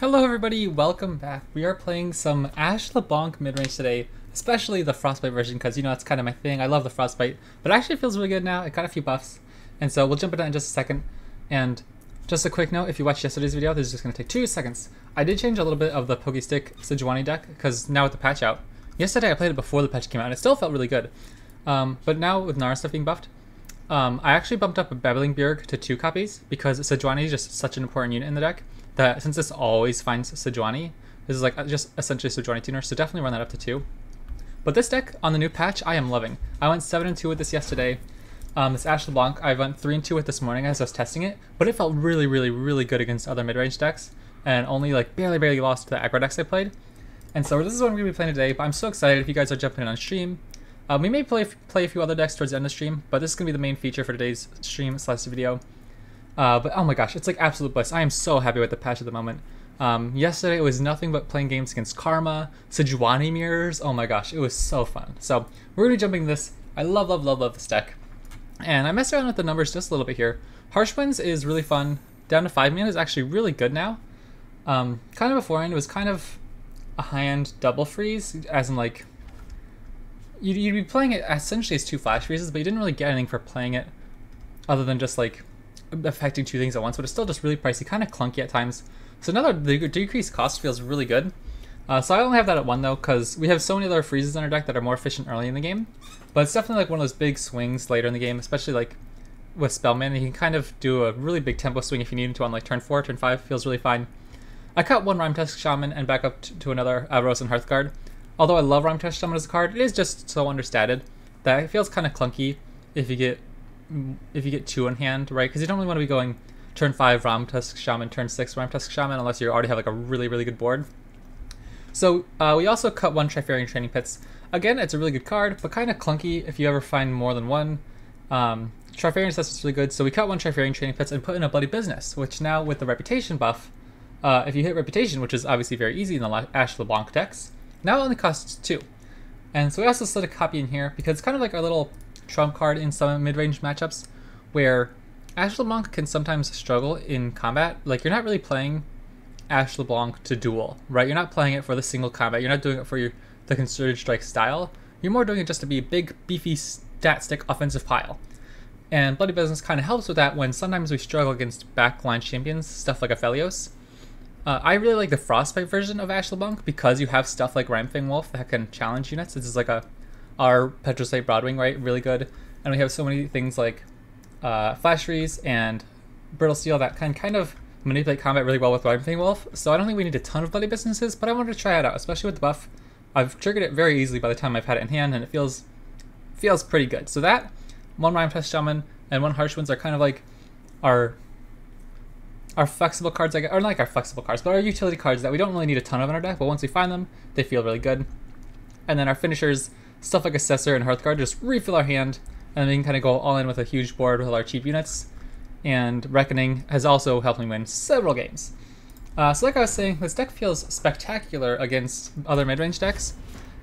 Hello everybody, welcome back. We are playing some Ashe LeBlanc mid-range today, especially the Frostbite version because, you know, that's kind of my thing. I love the Frostbite, but it actually feels really good now. It got a few buffs, and so we'll jump into that in just a second. And just a quick note, if you watched yesterday's video, this is just going to take 2 seconds. I did change a little bit of the Pokestick Sejuani deck because now with the patch out. Yesterday I played it before the patch came out and it still felt really good. But now with Nara stuff being buffed, I actually bumped up a Babbling Bjerg to 2 copies because Sejuani is just such an important unit in the deck that since this always finds Sejuani, this is like just essentially Sejuani tuner, so definitely run that up to 2. But this deck on the new patch, I am loving. I went 7-2 with this yesterday. This Ashe LeBlanc, I went 3-2 with this morning as I was testing it, but it felt really good against other mid-range decks, and only like barely lost to the aggro decks I played. And so this is what I'm going to be playing today, but I'm so excited if you guys are jumping in on stream. We may play a few other decks towards the end of the stream, but this is going to be the main feature for today's stream / video. But oh my gosh, it's like absolute bliss. I am so happy with the patch at the moment. Yesterday it was nothing but playing games against Karma, Sejuani mirrors. Oh my gosh, it was so fun. So we're going to be jumping this. I love this deck. And I messed around with the numbers just a little bit here. Harsh Winds is really fun. Down to 5 mana is actually really good now. Kind of beforehand it was kind of a high-end double freeze, as in like you'd be playing it essentially as 2 flash freezes, but you didn't really get anything for playing it other than just like affecting 2 things at once, but it's still just really pricey, kind of clunky at times. So now the decreased cost feels really good. So I only have that at 1 though, because we have so many other freezes in our deck that are more efficient early in the game. But it's definitely like one of those big swings later in the game, especially like with Spellman. You can kind of do a really big tempo swing if you need to on like turn 4, turn 5, feels really fine. I cut 1 Rhymetusk Shaman and back up to another Rose and Hearthguard. Although I love Rhymetusk Shaman as a card, it is just so understated that it feels kind of clunky if you get 2 in hand, right? Because you don't really want to be going turn 5 Rhymetusk Shaman, turn 6 Rhymetusk Shaman unless you already have like a really good board. So we also cut 1 Trifarian Training Pits. Again, it's a really good card, but kind of clunky if you ever find more than 1. Trifarian Assess is really good, so we cut 1 Trifarian Training Pits and put in a Bloody Business, which now with the Reputation buff, if you hit Reputation, which is obviously very easy in the Ashe LeBlanc decks, now it only costs 2. And so we also slid a copy in here because it's kind of like our little trump card in some mid-range matchups where Ashe LeBlanc can sometimes struggle in combat. Like, you're not really playing Ashe LeBlanc to duel, right? You're not playing it for the single combat. You're not doing it for the Concerted Strike style. You're more doing it just to be a big, beefy, stat stick offensive pile. And Bloody Business kind of helps with that when sometimes we struggle against backline champions, stuff like Aphelios. I really like the Frostbite version of Ashe LeBlanc because you have stuff like Ramfang Wolf that can challenge units. This is like our Petrosite Broadwing, right? Really good. And we have so many things like Flash Freeze and Brittle Steel that can kind of manipulate combat really well with Ramfang Wolf. So I don't think we need a ton of Bloody Businesses, but I wanted to try it out, especially with the buff. I've triggered it very easily by the time I've had it in hand, and it feels pretty good. So that, 1 Rhymetusk Shaman and 1 Harsh Winds are kind of like our flexible cards, or not like our flexible cards, but our utility cards that we don't really need a ton of in our deck, but once we find them, they feel really good. And then our finishers, stuff like Assessor and Hearthguard, just refill our hand, and then we can kind of go all in with a huge board with our cheap units. And Reckoning has also helped me win several games. So like I was saying, this deck feels spectacular against other mid-range decks,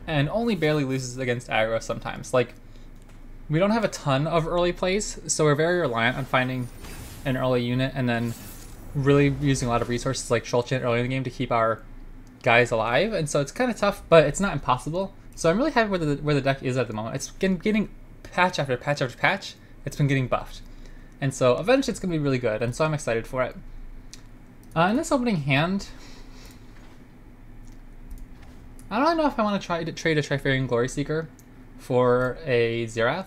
and only barely loses against aggro sometimes. Like, we don't have a ton of early plays, so we're very reliant on finding an early unit and then really using a lot of resources like Shulchan early in the game to keep our guys alive, and so it's kind of tough, but it's not impossible. So I'm really happy where the deck is at the moment. It's been getting patch after patch after patch. It's been getting buffed, and so eventually it's going to be really good, and so I'm excited for it. In this opening hand, I don't know if I want to try to trade a Trifarian Glory Seeker for a Xerath.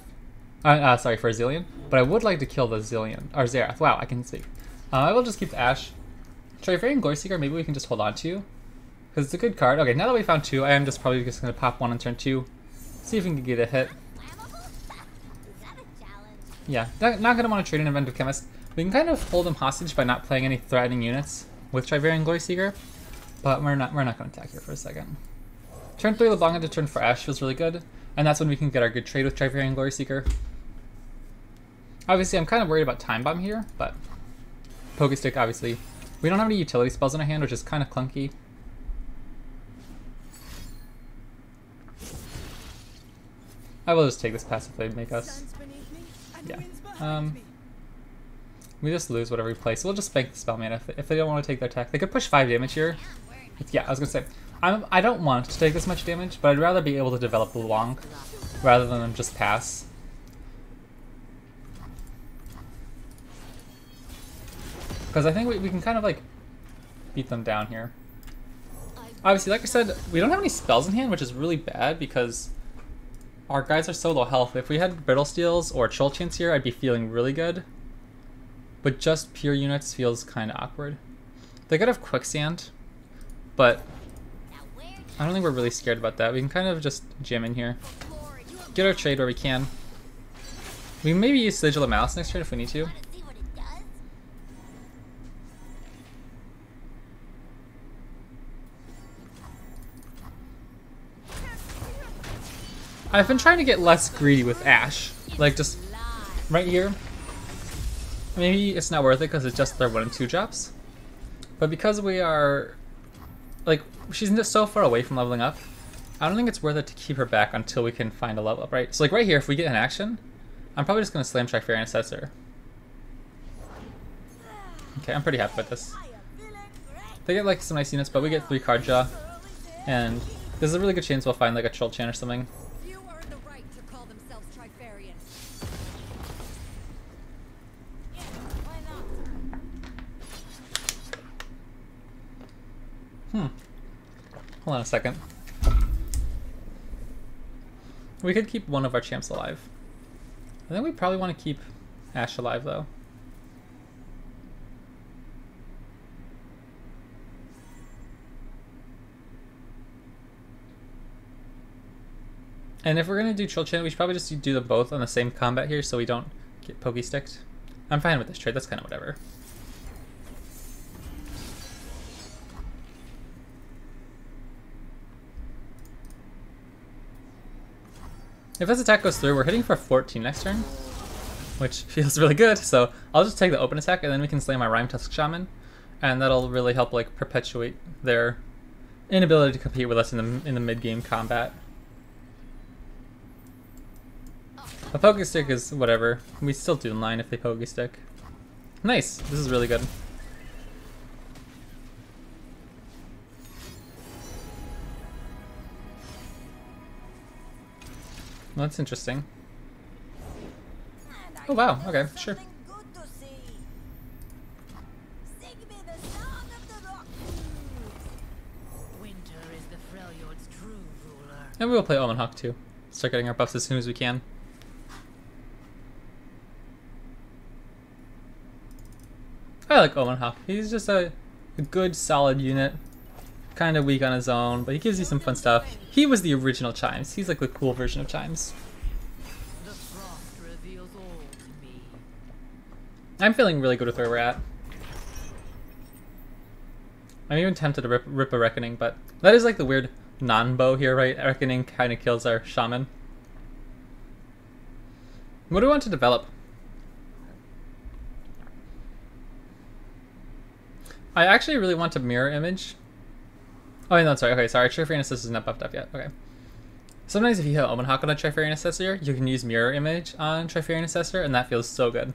Sorry, for a Zillion, but I would like to kill the Zillion, or Xerath. Wow, I can speak. I will just keep the Ashe. Trifarian Glory Seeker, maybe we can just hold on to, because it's a good card. Okay, now that we found 2, I am just probably just going to pop 1 on turn 2, see if we can get a hit. Yeah, not going to want to trade an Inventive Chemist. We can kind of hold him hostage by not playing any threatening units with Trifarian Glory Seeker, but we're not going to attack here for a second. Turn 3 LeBlanc into turn 4 Ashe feels really good, and that's when we can get our good trade with Trifarian Glory Seeker. Obviously, I'm kind of worried about Time Bomb here, but Pokestick, obviously. We don't have any utility spells in our hand, which is kind of clunky. I will just take this passive play to make us. Yeah. We just lose whatever we play, so we'll just bank the spell mana if they don't want to take their attack. They could push 5 damage here. Yeah, I was gonna say, I don't want to take this much damage, but I'd rather be able to develop LeBlanc rather than just pass. Because I think we can kind of like beat them down here. Obviously, like I said, we don't have any spells in hand, which is really bad because our guys are so low health. If we had Brittle Steels or Troll Chance here, I'd be feeling really good. But just pure units feels kind of awkward. They could have Quicksand, but I don't think we're really scared about that. We can kind of just jam in here. Get our trade where we can. We can maybe use Sigil of Malice next turn if we need to. I've been trying to get less greedy with Ashe. Like just right here. Maybe it's not worth it because it's just their 1 and 2 drops. But because we are, like, she's just so far away from leveling up, I don't think it's worth it to keep her back until we can find a level up, right? So like right here, if we get an action, I'm probably just going to slam Trifarian Assessor. Okay, I'm pretty happy with this. They get like some nice units, but we get 3 card draw. And there's a really good chance we'll find like a Troll Chan or something. Hold on a second. We could keep one of our champs alive. I think we probably want to keep Ashe alive though. And if we're going to do Troll Chan, we should probably just do them both on the same combat here so we don't get pokey-sticked. I'm fine with this trade, that's kind of whatever. If this attack goes through, we're hitting for 14 next turn, which feels really good, so I'll just take the open attack and then we can slam my Rime Tusk Shaman, and that'll really help like perpetuate their inability to compete with us in the mid-game combat. A Poke Stick is whatever. We still do in line if they Poke Stick. Nice, this is really good. Well, that's interesting. Oh wow, okay, sure. And we will play Omen Hawk too. Start getting our buffs as soon as we can. I like Omen Hawk. He's just a good, solid unit. Kind of weak on his own, but he gives you some fun stuff. He was the original Chimes. He's like the cool version of Chimes. I'm feeling really good with where we're at. I'm even tempted to rip a Reckoning, but that is like the weird non-bow here, right? Reckoning kind of kills our Shaman. What do we want to develop? I actually really want to Mirror Image. Oh, no, sorry. Okay, sorry. Trifarian Assessor is not buffed up yet. Okay. Sometimes if you hit Omen Hawk on a Trifarian Assessor, you can use Mirror Image on Trifarian Assessor, and that feels so good.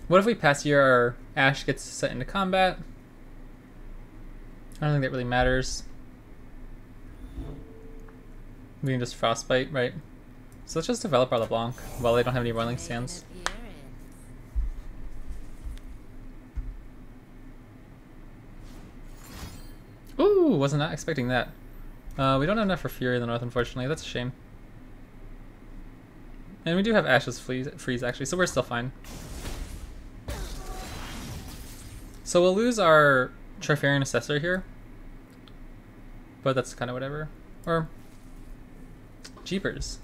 What if we pass here, our Ashe gets set into combat? I don't think that really matters. We can just Frostbite, right? So let's just develop our LeBlanc while they don't have any Rolling Sands. Ooh, was not expecting that. We don't have enough for Fury in the north, unfortunately. That's a shame. And we do have Ashe's freeze actually, so we're still fine. So we'll lose our Trifarian Assessor here. But that's kind of whatever. Or Jeepers.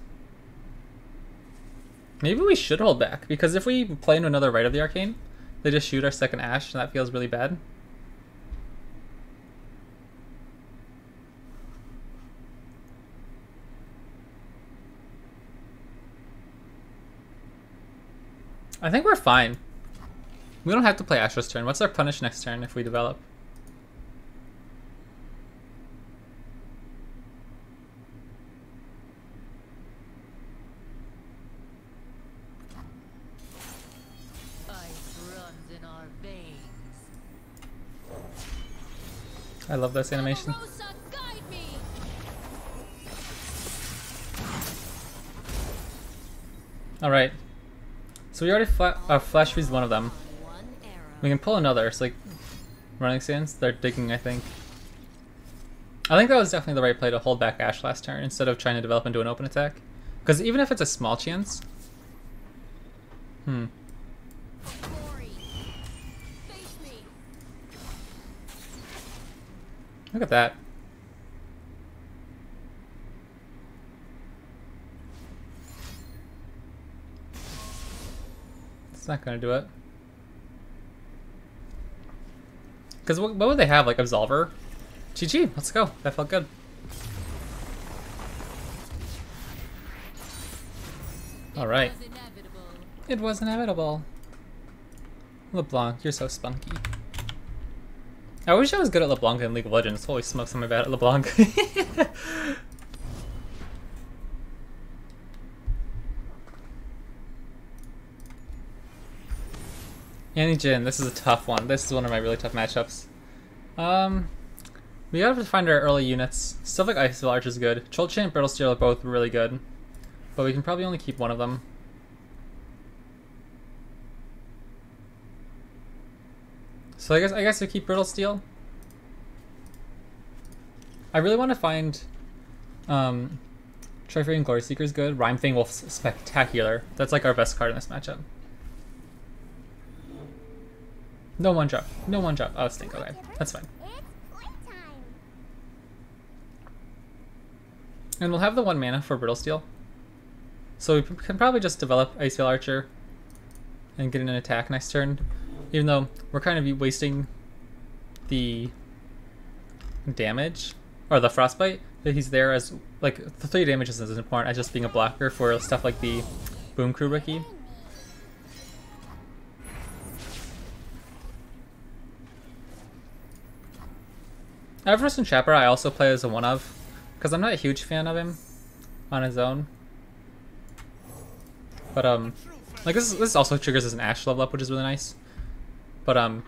Maybe we should hold back, because if we play into another Rite of the Arcane, they just shoot our second Ashe, and that feels really bad. I think we're fine. We don't have to play Ashe's turn. What's our punish next turn if we develop? I love this animation. Alright. So we already flash freeze one of them. We can pull another. It's like running stance. They're digging, I think. I think that was definitely the right play to hold back Ashe last turn instead of trying to develop into an open attack. Because even if it's a small chance... Look at that. It's not gonna do it. Because what would they have? Like Absolver? GG, let's go. That felt good. Alright. It was inevitable. LeBlanc, you're so spunky. I wish I was good at LeBlanc in League of Legends. Holy smokes, I'm bad at LeBlanc. Annie Jhin, this is a tough one. This is one of my really tough matchups. We gotta find our early units. Stuff like Ice Arch is good. Cholche and Brittle Steel are both really good. But we can probably only keep one of them. So I guess we keep Brittle Steel. I really want to find Tri-Fury and Glory Seeker is good. Rhyme Fang Wolf's spectacular. That's like our best card in this matchup. No one drop. No one drop. Oh, stink. Okay, that's fine. And we'll have the 1 mana for Brittle Steel. So we can probably just develop Iceveil Archer and get an attack next turn. Even though we're kind of wasting the damage, or the Frostbite, that he's there as, like, the 3 damage isn't as important as just being a blocker for stuff like the Boom Crew Rookie. Everest and Chapper I also play as a one-of, because I'm not a huge fan of him on his own. But, like, this also triggers as an Ashe level up, which is really nice. But, I'm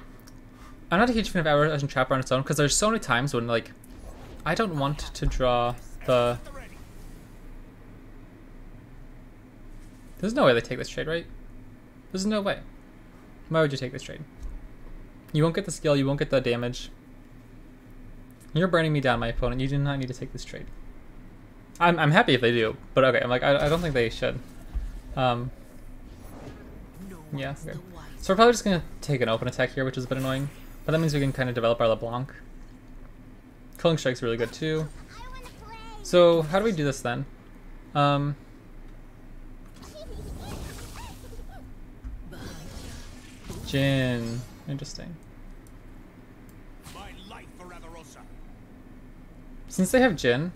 not a huge fan of Everest and Chapper on its own, because there's so many times when, like, I don't want to draw the... There's no way they take this trade, right? There's no way. Why would you take this trade? You won't get the skill, you won't get the damage. You're burning me down, my opponent. You do not need to take this trade. I'm happy if they do, but okay, I'm like, I don't think they should. Yeah, okay. So we're probably just gonna take an open attack here, which is a bit annoying. But that means we can kind of develop our LeBlanc. Killing Strike's really good too. So how do we do this then? Jhin. Interesting. Since they have Jhin,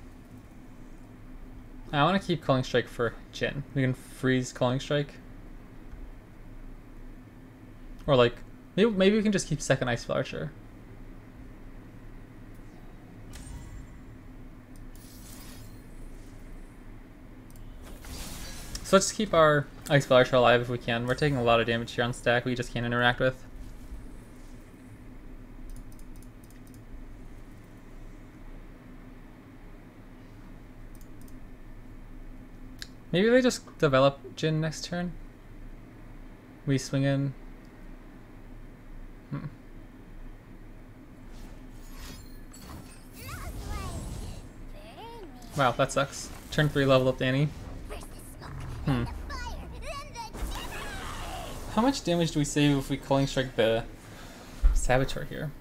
I want to keep Calling Strike for Jhin. We can freeze Calling Strike. Or like, maybe we can just keep second Iceveil Archer. So let's keep our Iceveil Archer alive if we can. We're taking a lot of damage here on stack we just can't interact with. Maybe they just develop Jhin next turn. We swing in. Wow, that sucks. Turn 3 level up Danny. How much damage do we save if we Calling Strike the Saboteur here?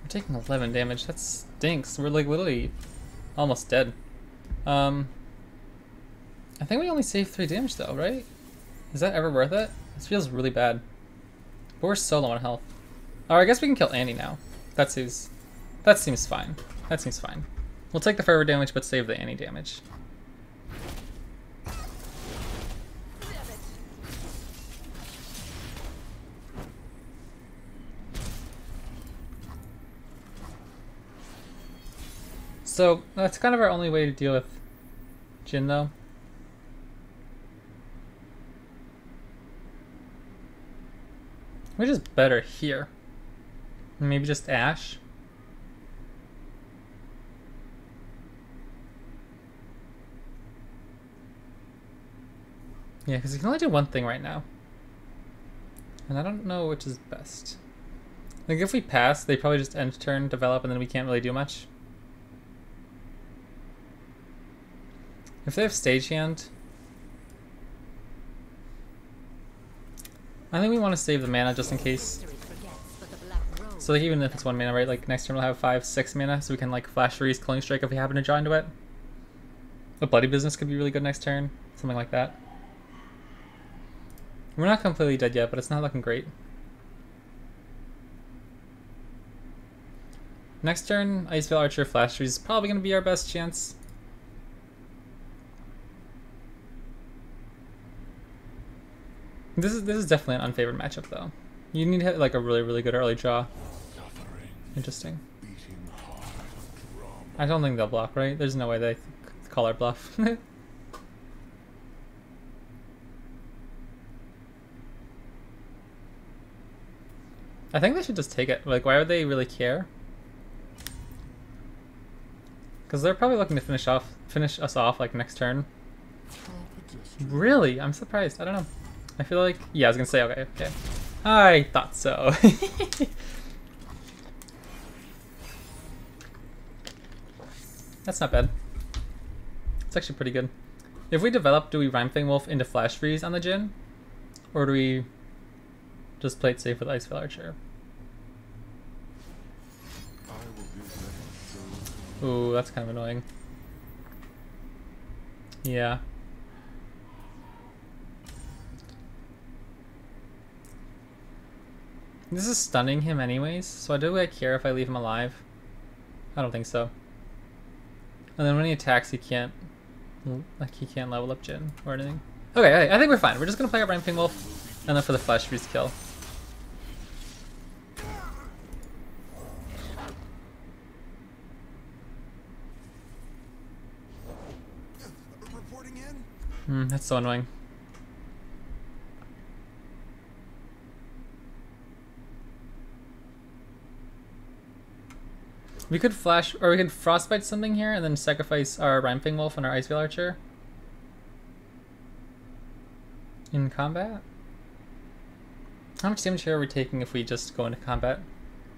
We're taking 11 damage. That stinks. We're like literally almost dead. I think we only saved 3 damage though, right? Is that ever worth it? This feels really bad. But we're so low on health. Alright, I guess we can kill Annie now. That seems fine. That seems fine. We'll take the forever damage, but save the Annie damage. So, that's kind of our only way to deal with Jhin though. We're just better here. Maybe just Ashe. Yeah, because you can only do one thing right now. And I don't know which is best. Like, if we pass, they probably just end turn, develop, and then we can't really do much. If they have stage hand, I think we want to save the mana just in case. So like, even if it's 1 mana, right? Like next turn we'll have 5, 6 mana, so we can like flash freeze, Killing Strike if we happen to draw into it. A Bloody Business could be really good next turn, something like that. We're not completely dead yet, but it's not looking great. Next turn, Iceveil Archer Flash Freeze is probably going to be our best chance. This is definitely an unfavored matchup though. You need to have like a really good early draw. Interesting. I don't think they'll block, right? There's no way they call our bluff. I think they should just take it. Like, why would they really care? Because they're probably looking to finish us off like next turn. Really? I'm surprised. I don't know. I feel like, yeah, I was gonna say, okay. I thought so. That's not bad. It's actually pretty good. If we develop, do we Rhymefang Wolf into Flash Freeze on the Jhin? Or do we just play it safe with Iceveil Archer? Ooh, that's kind of annoying. Yeah. This is stunning him anyways, so do I care if I leave him alive? I don't think so. And then when he attacks, he can't level up Jhin or anything. Okay, I think we're fine. We're just gonna play our Rhymefang Wolf, and then for the Flash Freeze kill. That's so annoying. We could flash, or we could frostbite something here and then sacrifice our Rhymefang Wolf and our Iceveil Archer in combat. How much damage here are we taking if we just go into combat?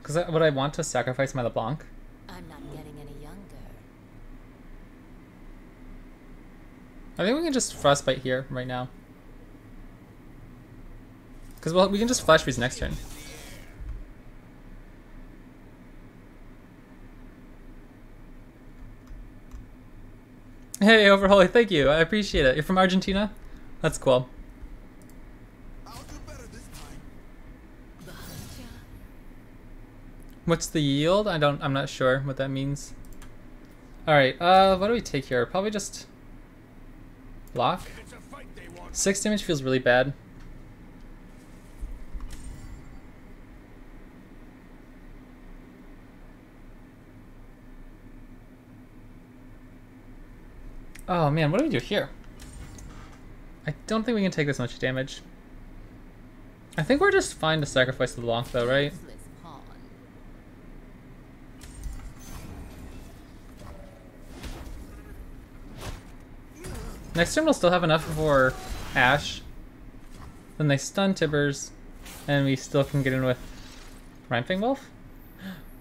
Because would I want to sacrifice my LeBlanc? I'm not getting any younger. I think we can just frostbite here right now. Because we can just flash freeze next turn. Hey, Overholy, thank you. I appreciate it. You're from Argentina? That's cool. I'll do better this time. What's the yield? I'm not sure what that means. Alright, what do we take here? Probably just block. 6 damage feels really bad. Oh man, what do we do here? I don't think we can take this much damage. I think we're just fine to sacrifice the LeBlanc though, right? Next turn we'll still have enough for Ashe. Then they stun Tibbers, and we still can get in with Rhymefang Wolf?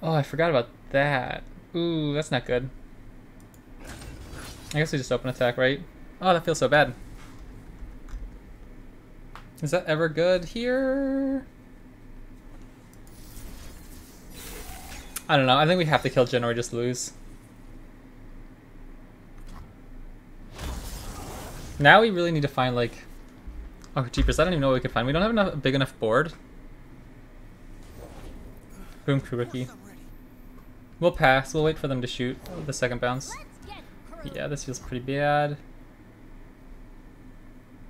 Oh, I forgot about that. Ooh, that's not good. I guess we just open attack, right? Oh, that feels so bad. Is that ever good here? I don't know. I think we have to kill Jhin or we just lose. Now we really need to find like... Oh, jeepers, I don't even know what we could find. We don't have a big enough board. Boom, Kuriki. We'll pass. We'll wait for them to shoot the second bounce. Yeah, this feels pretty bad.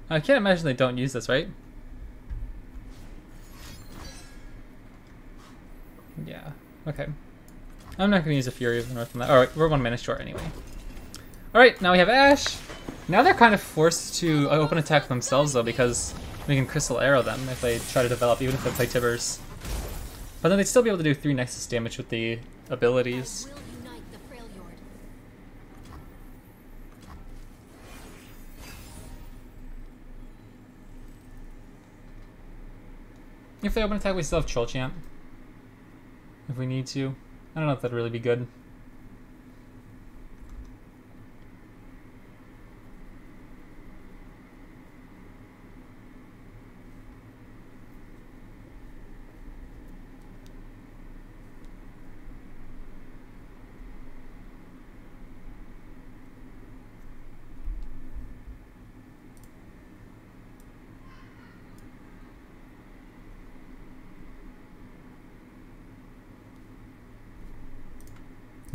I can't imagine they don't use this, right? Yeah, okay. I'm not gonna use a Fury of the North from that. Alright, we're 1 mana short anyway. Alright, now we have Ashe. Now they're kind of forced to open attack themselves though, because we can Crystal Arrow them if they try to develop, even if they play Tibbers. But then they'd still be able to do 3 Nexus damage with the abilities. If they open attack, we still have Troll Chant. If we need to. I don't know if that'd really be good.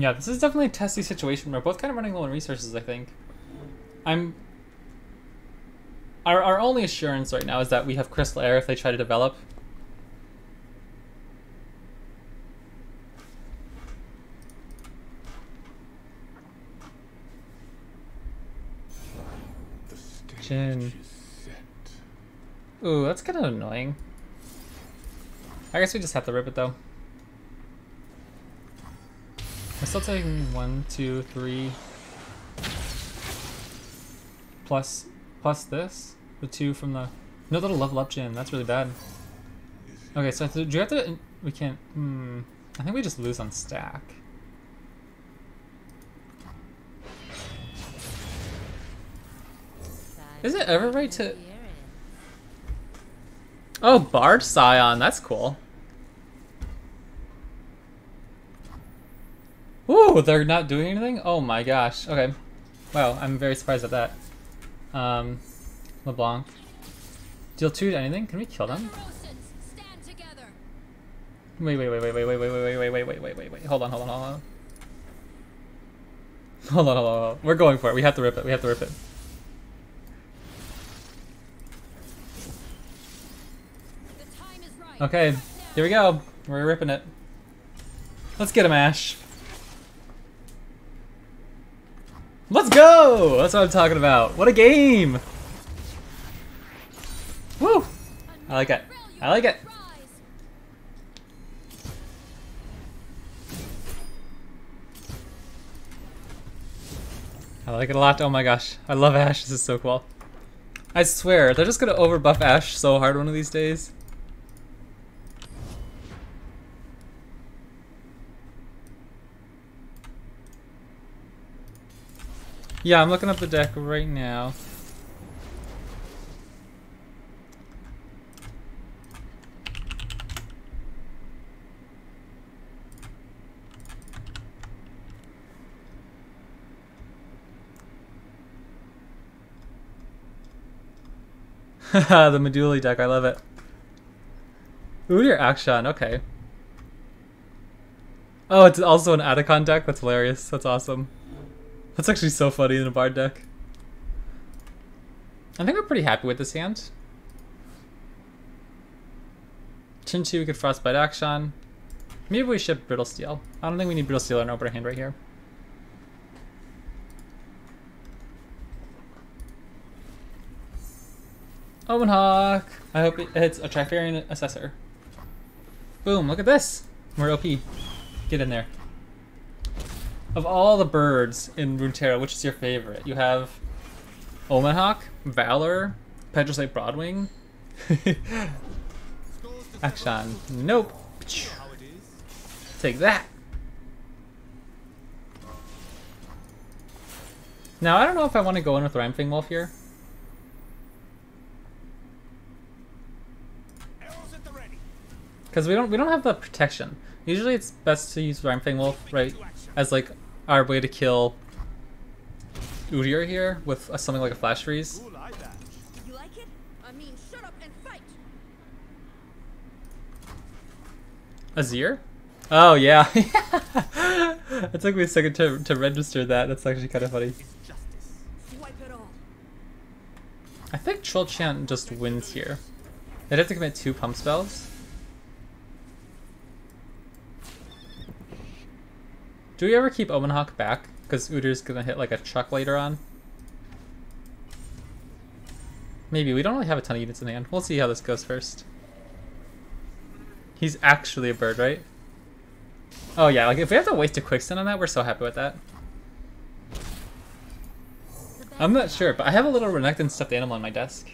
Yeah, this is definitely a testy situation. We're both kind of running low on resources, I think. Our only assurance right now is that we have Crystal Air if they try to develop. Jin. Ooh, that's kind of annoying. I guess we just have to rip it though. We're still taking 1, 2, 3 plus this, the 2 from the no, that'll level up Jin. That's really bad. Okay, so do you have to? We can't. I think we just lose on stack. Is it ever right to? Oh, Bard Scion. That's cool. Ooh, they're not doing anything? Oh my gosh. Okay. Wow, I'm very surprised at that. LeBlanc. Deal 2 to anything? Can we kill them? Wait. Hold on. Hold on. We're going for it. We have to rip it. Okay, here we go. We're ripping it. Let's get him, Ashe. Let's go! That's what I'm talking about. What a game! Woo! I like it. I like it. I like it a lot. Oh my gosh. I love Ashe. This is so cool. I swear, they're just gonna overbuff Ashe so hard one of these days. Yeah, I'm looking up the deck right now. Haha, the Meduli deck, I love it. Ooh, your action, okay. Oh, it's also an Atacon deck? That's hilarious. That's awesome. That's actually so funny in a Bard deck. I think we're pretty happy with this hand. Chinchi, we could Frostbite Action. Maybe we ship Brittle Steel. I don't think we need Brittle Steel in our opener hand right here. Omen Hawk! I hope it hits a Trifarian Assessor. Boom, look at this! We're OP. Get in there. Of all the birds in Runeterra, which is your favorite? You have Omen Hawk, Valor, Petroslate Broadwing. Action. Nope. Take that. Now I don't know if I want to go in with Rhymefang Wolf here. Because we don't have the protection. Usually it's best to use Rhymefang Wolf, right, as like our way to kill Udyr here with something like a Flash Freeze. You like it? I mean, shut up and fight. Azir? Oh yeah. It took me a second to register that. That's actually kind of funny. Wipe it all. I think Troll Chant just wins here. They'd have to commit 2 pump spells. Do we ever keep Omen Hawk back? Because Udyr's gonna hit like a truck later on. Maybe. We don't really have a ton of units in hand. We'll see how this goes first. He's actually a bird, right? Oh yeah, like if we have to waste a quicksand on that, we're so happy with that. I'm not sure, but I have a little Renekton stuffed animal on my desk.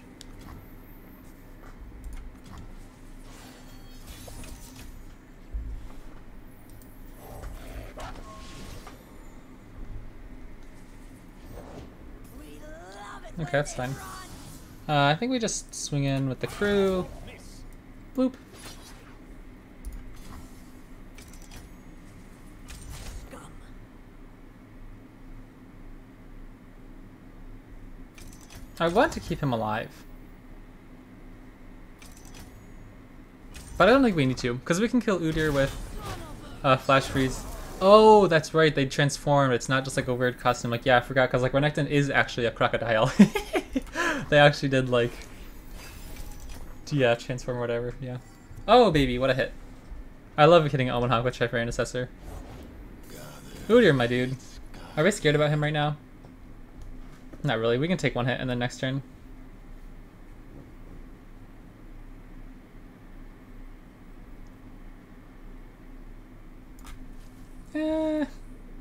Okay, that's fine. I think we just swing in with the crew. Bloop. I want to keep him alive. But I don't think we need to, because we can kill Udyr with Flash Freeze. Oh, that's right, they transformed. It's not just like a weird costume. Like, yeah, I forgot, because like Renekton is actually a crocodile. They actually did like, yeah, transform or whatever, yeah. Oh, baby, what a hit. I love hitting Omen Hawk with Tri-Fairy Intercessor. Udyr, my dude. Are we scared about him right now? Not really, we can take one hit and then next turn.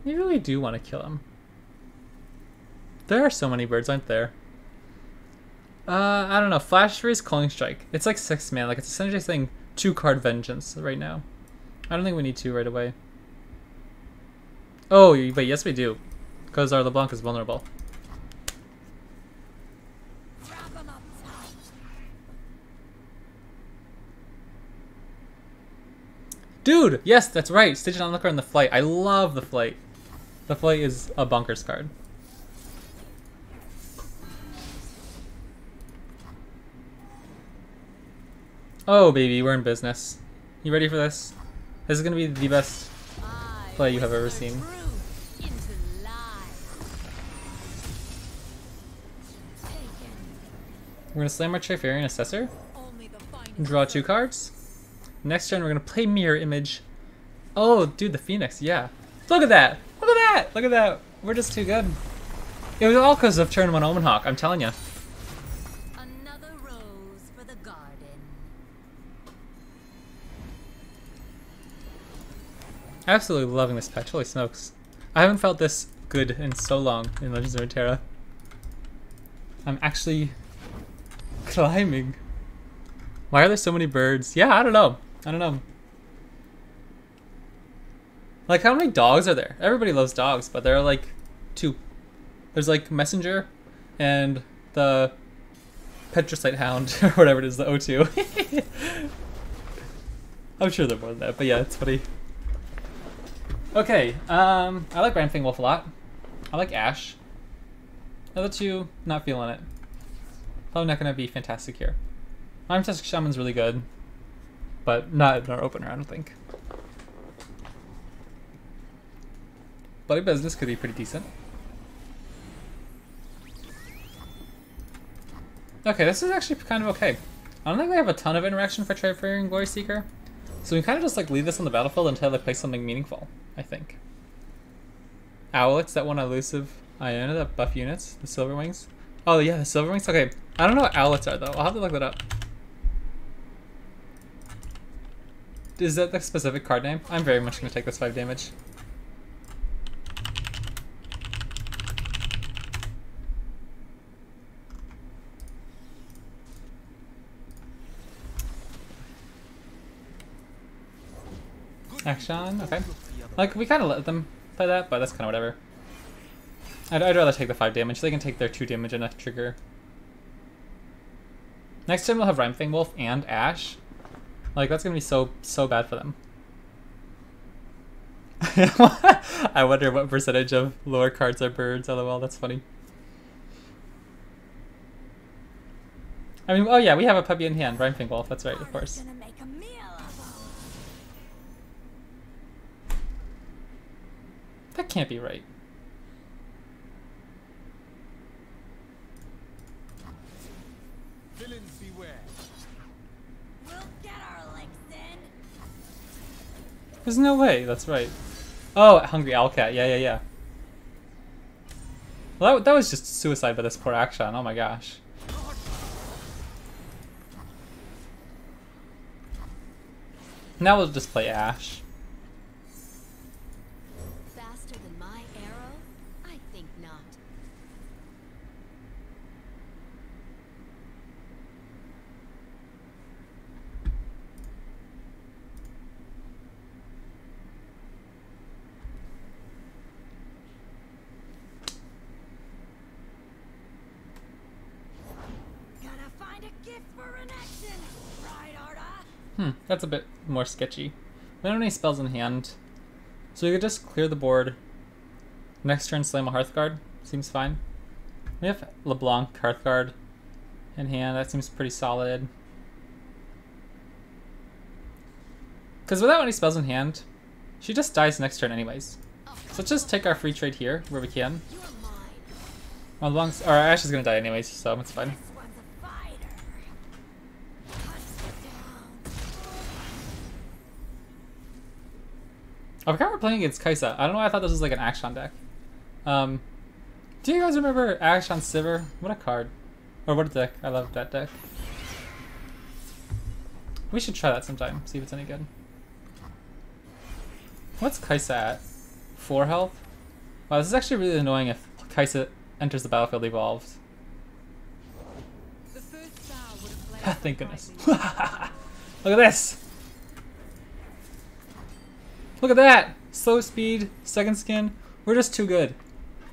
You really do want to kill him. There are so many birds, aren't there? I don't know. Flash Freeze, Calling Strike. It's like 6 mana. Like, it's essentially saying 2-card Vengeance right now. I don't think we need to right away. Oh, but yes we do. Because our LeBlanc is vulnerable. Dude! Yes, that's right. Stitch and Onlooker on the Flight. I love the Flight. The Flight is a bonkers card. Oh, baby, we're in business. You ready for this? This is going to be the best play you have ever seen. We're going to slam our Tri-Fairy Assessor. Draw 2 cards. Next turn, we're going to play Mirror Image. Oh, dude, the Phoenix, yeah. Look at that! Look at that! Look at that! We're just too good. It was all because of turn 1 Omen Hawk, I'm telling you. Another rose for the garden. Absolutely loving this patch, holy smokes. I haven't felt this good in so long in Legends of Runeterra. I'm actually climbing. Why are there so many birds? Yeah, I don't know. I don't know. Like, how many dogs are there? Everybody loves dogs, but there are like 2. There's like Messenger and the Petrocyte Hound, or whatever it is, the O2. I'm sure there are more than that, but yeah, it's funny. Okay, I like Ramfang Wolf a lot. I like Ashe. The other 2, not feeling it. Probably not gonna be fantastic here. Fantastic Shaman's really good, but not in our opener, I don't think. Bloody Business could be pretty decent. Okay, this is actually kind of okay. I don't think we have a ton of interaction for Tri-Fairy and Glory Seeker, so we kind of just like leave this on the battlefield until they play something meaningful, I think. Owlets, that one elusive Iona that buff units, the Silver Wings. Oh yeah, the Silver Wings? Okay, I don't know what owlets are though, I'll have to look that up. Is that the specific card name? I'm very much going to take this 5 damage. Action, okay. Like, we kind of let them play that, but that's kind of whatever. I'd rather take the 5 damage. They can take their 2 damage and a trigger. Next time we'll have Ramfang Wolf and Ashe. Like, that's gonna be so bad for them. I wonder what percentage of lower cards are birds, lol, that's funny. I mean, oh yeah, we have a puppy in hand, Ramfang Wolf, that's right, of course. That can't be right. Villains beware. We'll get our licks in. There's no way, that's right. Oh, Hungry Owlcat, yeah. Well, that was just suicide by this poor Akshan, oh my gosh. Now we'll just play Ashe. Faster than my arrow? I think not. That's a bit more sketchy. We don't have any spells in hand, so we could just clear the board. Next turn, slam a Hearthguard. Seems fine. We have LeBlanc Hearthguard in hand. That seems pretty solid. Because without any spells in hand, she just dies next turn anyways. So let's just take our free trade here, where we can. Well, LeBlanc's, or Ashe is going to die anyways, so it's fine. I forgot we're playing against Kaisa. I don't know why I thought this was like an Action deck. Do you guys remember Action Sivir? What a card. Or what a deck. I love that deck. We should try that sometime, see if it's any good. What's Kaisa at? 4 health? Wow, this is actually really annoying if Kaisa enters the battlefield evolved. Thank goodness. Look at this! Look at that! Slow speed, second skin. We're just too good.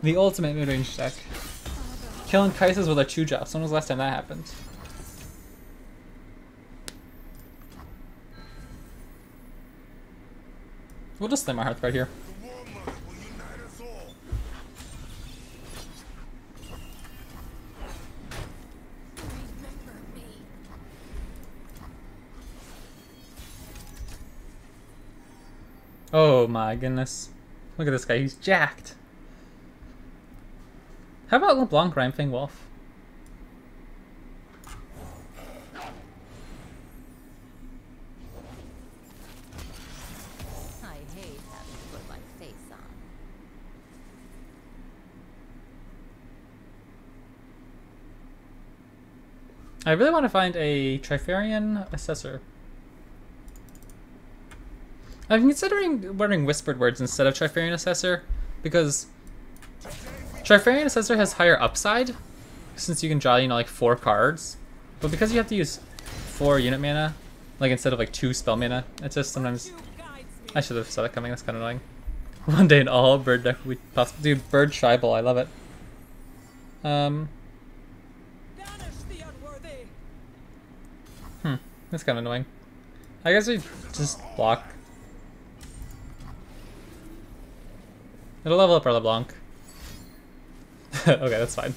The ultimate mid-range deck. Killing Kaisas with our Chuja. When was the last time that happened? We'll just slam our Hearthguard here. Oh my goodness. Look at this guy, he's jacked. How about LeBlanc Rhymefang Wolf? I hate having to put my face on. I really want to find a Trifarian Assessor. I'm considering wearing Whispered Words instead of Trifarian Assessor, because Trifarian Assessor has higher upside, since you can draw, you know, like 4 cards. But because you have to use 4 unit mana, like instead of like 2 spell mana, it's just sometimes... I should have saw that coming, that's kind of annoying. One day in all bird deck we possible. Dude, Bird Tribal, I love it. That's kind of annoying. I guess we just block. It'll level up our LeBlanc. Okay, that's fine.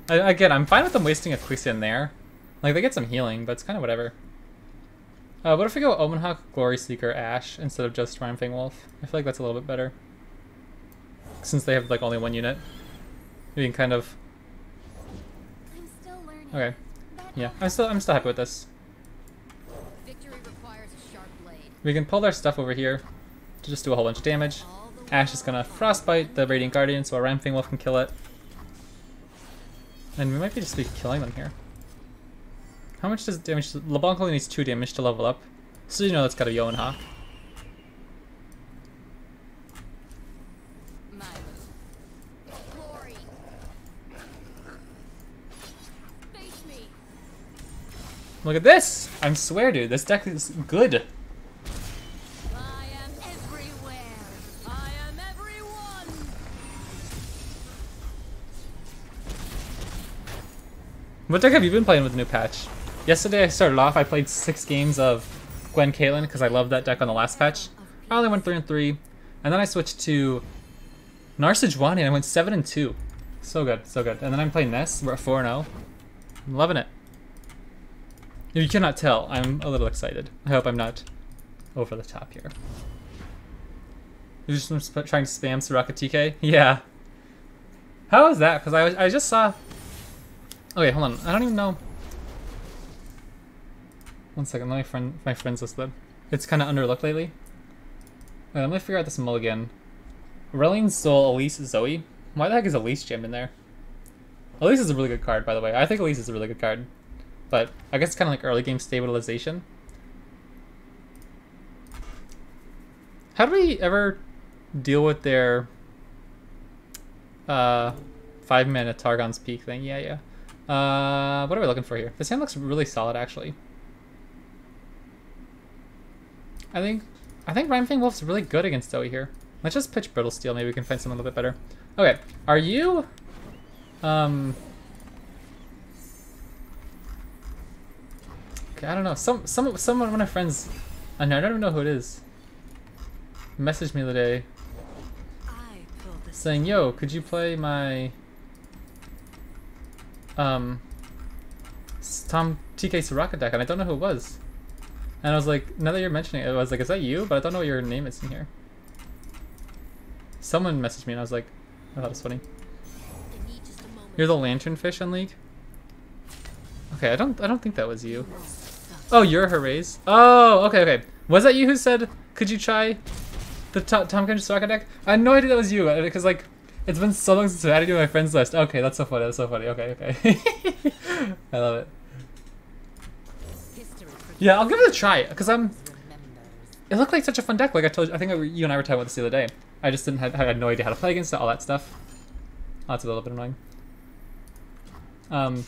Again, I'm fine with them wasting a Quicksand there. Like, they get some healing, but it's kind of whatever. What if we go Omenhawk, Glory Seeker, Ashe, instead of just Rhymefang Wolf? I feel like that's a little bit better. Since they have, like, only 1 unit. We can kind of... I'm still learning. Okay. Yeah, I'm still happy with this. Victory requires a sharp blade. We can pull their stuff over here to just do a whole bunch of damage. Ashe is gonna Frostbite the Radiant Guardian so our Rhymefang Wolf can kill it. And we might be just be killing them here. How much does damage? LeBlanc only needs 2 damage to level up, so you know that's gotta be Omenhawk. My move. Glory. Face me. Look at this! I swear, dude, this deck is good. I am everywhere. I am everyone. What deck have you been playing with the new patch? Yesterday I started off, I played 6 games of Gwen Caitlyn because I loved that deck on the last patch. I only went 3-3, and then I switched to Narsejuani and I went 7-2. So good, so good. And then I'm playing this, we're at 4-0. I'm loving it. If you cannot tell, I'm a little excited. I hope I'm not over the top here. You're just trying to spam Soraka TK? Yeah. How is that? Because I just saw... Okay, hold on. I don't even know. One second, let me find my friends list then. It's kind of underlooked lately. Let me figure out this mulligan. Relian Soul, Elise, Zoe. Why the heck is Elise jammed in there? Elise is a really good card, by the way. I think Elise is a really good card. But I guess it's kind of like early game stabilization. How do we ever deal with their 5-mana Targon's Peak thing? Yeah. What are we looking for here? This hand looks really solid, actually. I think Rhymefang Wolf's really good against Zoe here. Let's just pitch Brittle Steel. Maybe we can find something a little bit better. Okay, are you... Okay, I don't know. Someone, one of my friends, I don't even know who it is, messaged me the other day I pulled this. saying, "Yo, could you play my Tom TK Soraka deck?" And I don't know who it was. And I was like, now that you're mentioning it, I was like, is that you? But I don't know what your name is in here. Someone messaged me and I was like, I thought it was funny. I need just a moment. You're the lanternfish on League? Okay, I don't think that was you. Oh, you're Herays. Oh, okay. Was that you who said, could you try the Tom Kenji Soraka deck? I had no idea that was you, because like, it's been so long since I added you to my friends list. Okay, that's so funny, Okay. I love it. Yeah, I'll give it a try, because it looked like such a fun deck, like I told you, I think you and I were talking about this the other day. I just I had no idea how to play against it, all that stuff. Oh, that's a little bit annoying. And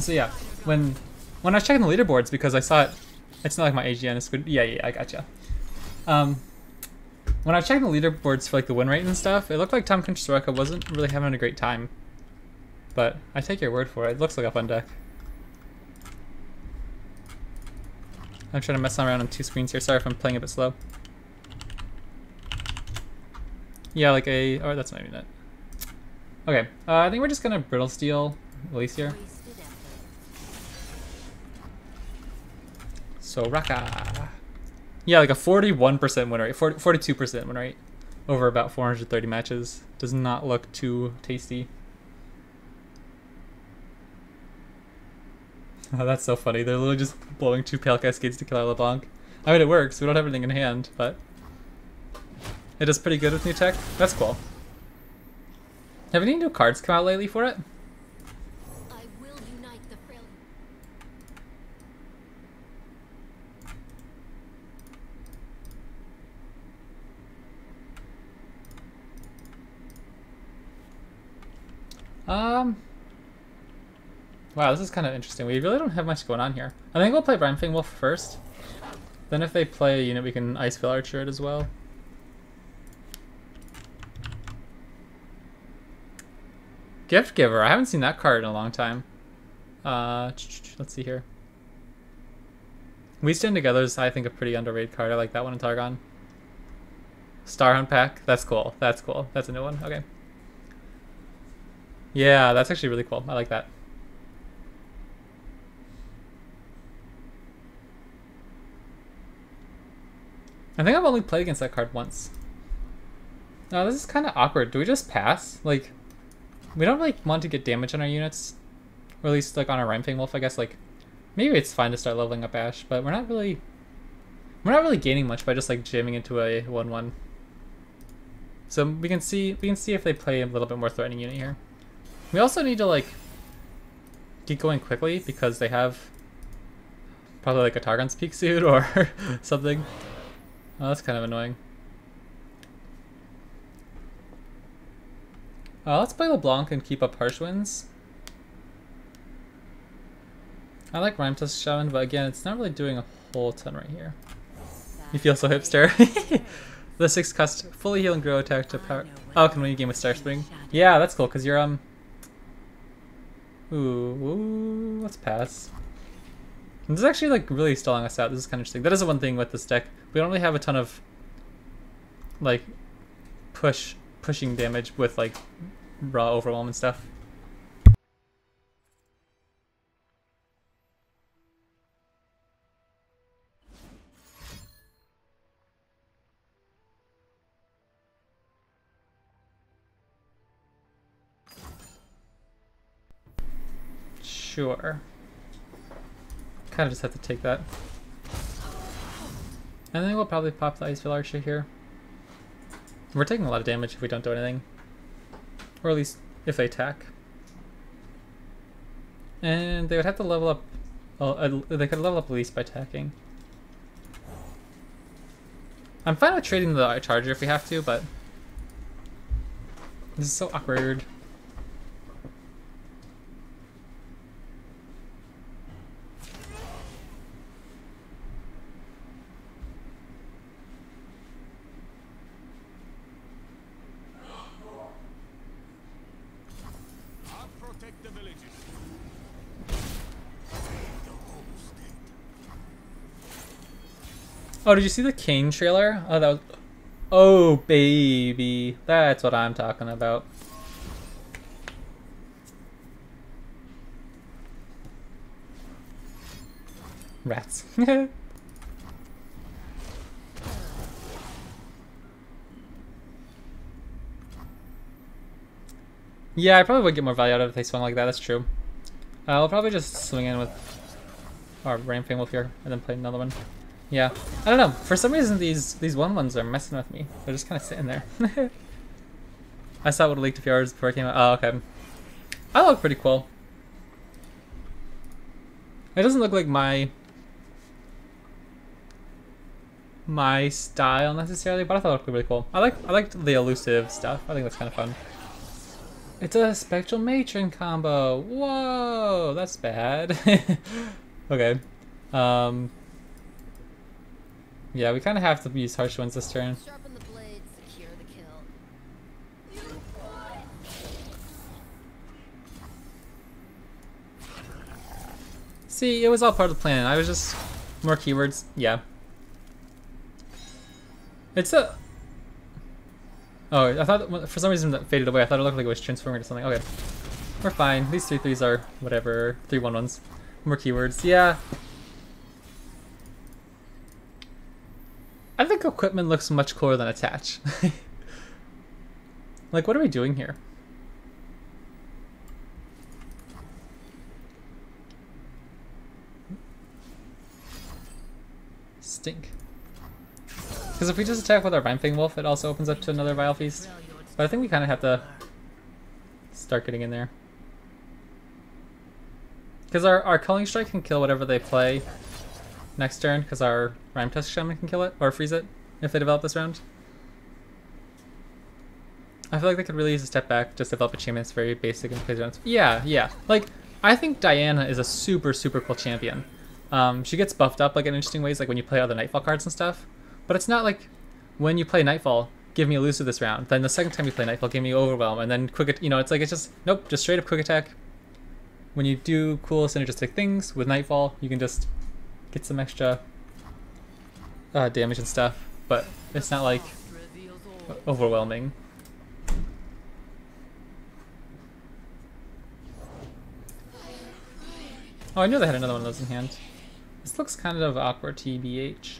so yeah, when I was checking the leaderboards, because I saw it, it's not like my AGN is good. Yeah, I gotcha. When I was checking the leaderboards for like the win rate and stuff, it looked like Tom Kenji Soraka wasn't really having a great time. But I take your word for it. It looks like a fun deck. I'm trying to mess around on 2 screens here. Sorry if I'm playing a bit slow. Yeah, like a... Oh, that's not even it. Okay, I think we're just gonna Brittle Steel Elise here. So, Raka. Yeah, like a 41% win rate. 42% win rate over about 430 matches. Does not look too tasty. Oh, that's so funny. They're literally just blowing 2 Pale Cascades to kill our LeBlanc. I mean, it works. We don't have anything in hand, but it is pretty good with new tech. That's cool. Have any new cards come out lately for it? I will unite the frail. Wow, this is kind of interesting. We really don't have much going on here. I think we'll play Brimefang Wolf first. Then if they play a unit, we can Icefield Archer it as well. Gift Giver. I haven't seen that card in a long time. Let's see here. We Stand Together is, I think, a pretty underrated card. I like that one in Targon. Starhunt pack. That's cool. That's cool. That's a new one. Okay. Yeah, that's actually really cool. I like that. I think I've only played against that card once. No, this is kind of awkward. Do we just pass? Like, we don't really want to get damage on our units. Or at least, like, on our Rhymefang Wolf, I guess, like, maybe it's fine to start leveling up Ashe, but we're not really gaining much by just, like, jamming into a 1-1. So we can see if they play a little bit more threatening unit here. We also need to, like, get going quickly, because they have probably, like, a Targon's Peak suit or something. Oh, that's kind of annoying. Let's play LeBlanc and keep up harsh winds. I like Rhyme Test Shaman, but again, it's not really doing a whole ton right here. You feel so hipster. The 6 cost fully heal and grow attack to power. Oh, can win a game with Star Spring. Yeah, that's cool, because you're, Ooh, let's pass. This is actually, like, really stalling us out. This is kind of interesting. That is the one thing with this deck. We don't really have a ton of, like, pushing damage with, like, raw overwhelm and stuff. Sure. Kind of just have to take that. And then we'll probably pop the Icefield Archer here. We're taking a lot of damage if we don't do anything. Or at least if they attack. And they would have to level up... Well, they could level up at least by attacking. I'm fine with trading the Charger if we have to, but... This is so awkward. Oh, did you see the Kane trailer? Oh, that was... Oh, baby. That's what I'm talking about. Rats. Yeah, I probably would get more value out of it if they swung like that, that's true. I'll probably just swing in with our Ramping Wolf here and then play another one. Yeah, I don't know. For some reason, these 1/1s are messing with me. They're just kind of sitting there. I saw it would have leaked a few hours before it came out. Oh, okay. I look pretty cool. It doesn't look like my style necessarily, but I thought it looked really cool. I liked the elusive stuff. I think that's kind of fun. It's a Spectral Matron combo. Whoa, that's bad. Okay. Yeah, we kind of have to use harsh winds this turn. Sharpen the blade, secure the kill. See, it was all part of the plan. I was just more keywords. Yeah. It's a... Oh, I thought for some reason that faded away. I thought it looked like it was transforming to something. Okay. We're fine. These 3/3s are whatever. 3/1/1s. More keywords. Yeah. I think equipment looks much cooler than attach. Like, what are we doing here? Stink. Because if we just attack with our Ramping Wolf, it also opens up to another Vile Feast. But I think we kind of have to start getting in there. Because our Culling Strike can kill whatever they play next turn, because our Rime Tusk Shaman can kill it, or freeze it, if they develop this round. I feel like they could really use a step back, just develop a champion that's very basic and plays around. Yeah, yeah. Like, I think Diana is a super, super cool champion. She gets buffed up like in interesting ways, like when you play other Nightfall cards and stuff. But it's not like, when you play Nightfall, give me Elusive this round. Then the second time you play Nightfall, give me Overwhelm, and then quick, you know, it's like, it's just, nope, just straight up quick attack. When you do cool synergistic things with Nightfall, you can just get some extra damage and stuff, but it's not like overwhelming. Oh, I knew they had another one of those in hand. This looks kind of awkward, TBH.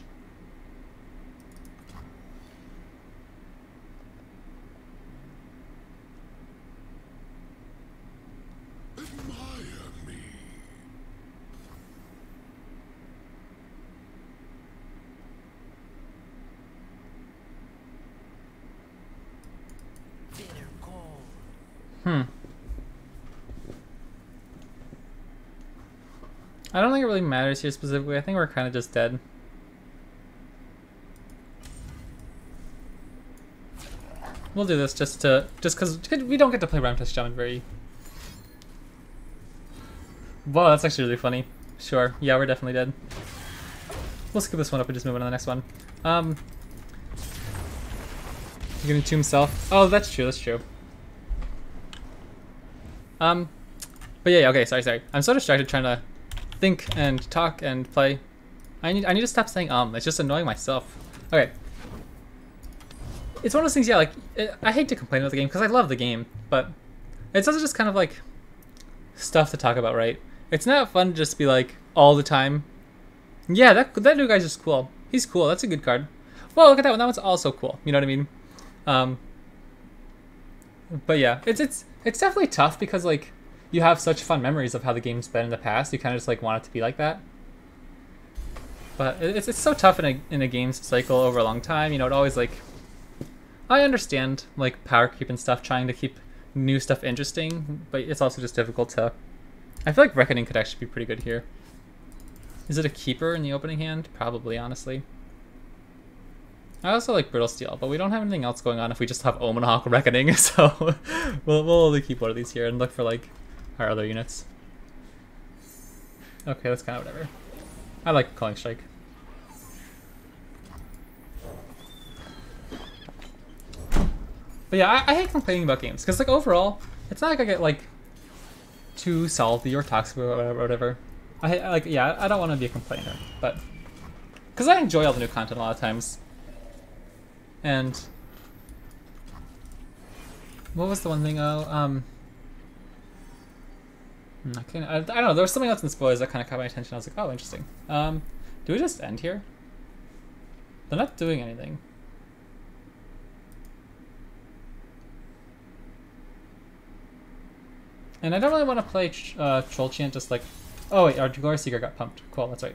I don't think it really matters here specifically. I think we're kind of just dead. We'll do this just because we don't get to play Rime Tusk Shaman very... Wow, that's actually really funny. Sure, yeah, we're definitely dead. We'll skip this one up and just move on to the next one. He's gonna tomb himself. Oh, that's true, that's true. But yeah, okay, sorry. I'm so distracted trying to think and talk and play. I need to stop saying It's just annoying myself. Okay. It's one of those things, yeah, like, I hate to complain about the game because I love the game, but it's also just kind of like stuff to talk about, right? It's not fun to just be like all the time, yeah, that new guy's just cool. He's cool, that's a good card. Well, look at that one, that one's also cool, you know what I mean? But yeah, it's definitely tough because like you have such fun memories of how the game's been in the past. You kind of just like want it to be like that. But it's so tough in a game's cycle over a long time. You know, it always like, I understand like power creep and stuff, trying to keep new stuff interesting, but it's also just difficult to. I feel like Reckoning could actually be pretty good here. Is it a keeper in the opening hand? Probably, honestly. I also like Brittle Steel, but we don't have anything else going on if we just have Omen Hawk Reckoning, so we'll only keep one of these here and look for like our other units. Okay, that's kind of whatever. I like Calling Strike. But yeah, I hate complaining about games, because like overall, it's not like I get like too salty or toxic or whatever. I like, yeah, I don't want to be a complainer, but Because I enjoy all the new content a lot of times. And what was the one thing? I don't know. There was something else in the spoilers that kind of caught my attention. I was like, oh, interesting. Do we just end here? They're not doing anything. And I don't really want to play Troll Chant just like... Oh wait, our Glory Seeker got pumped. Cool, that's right.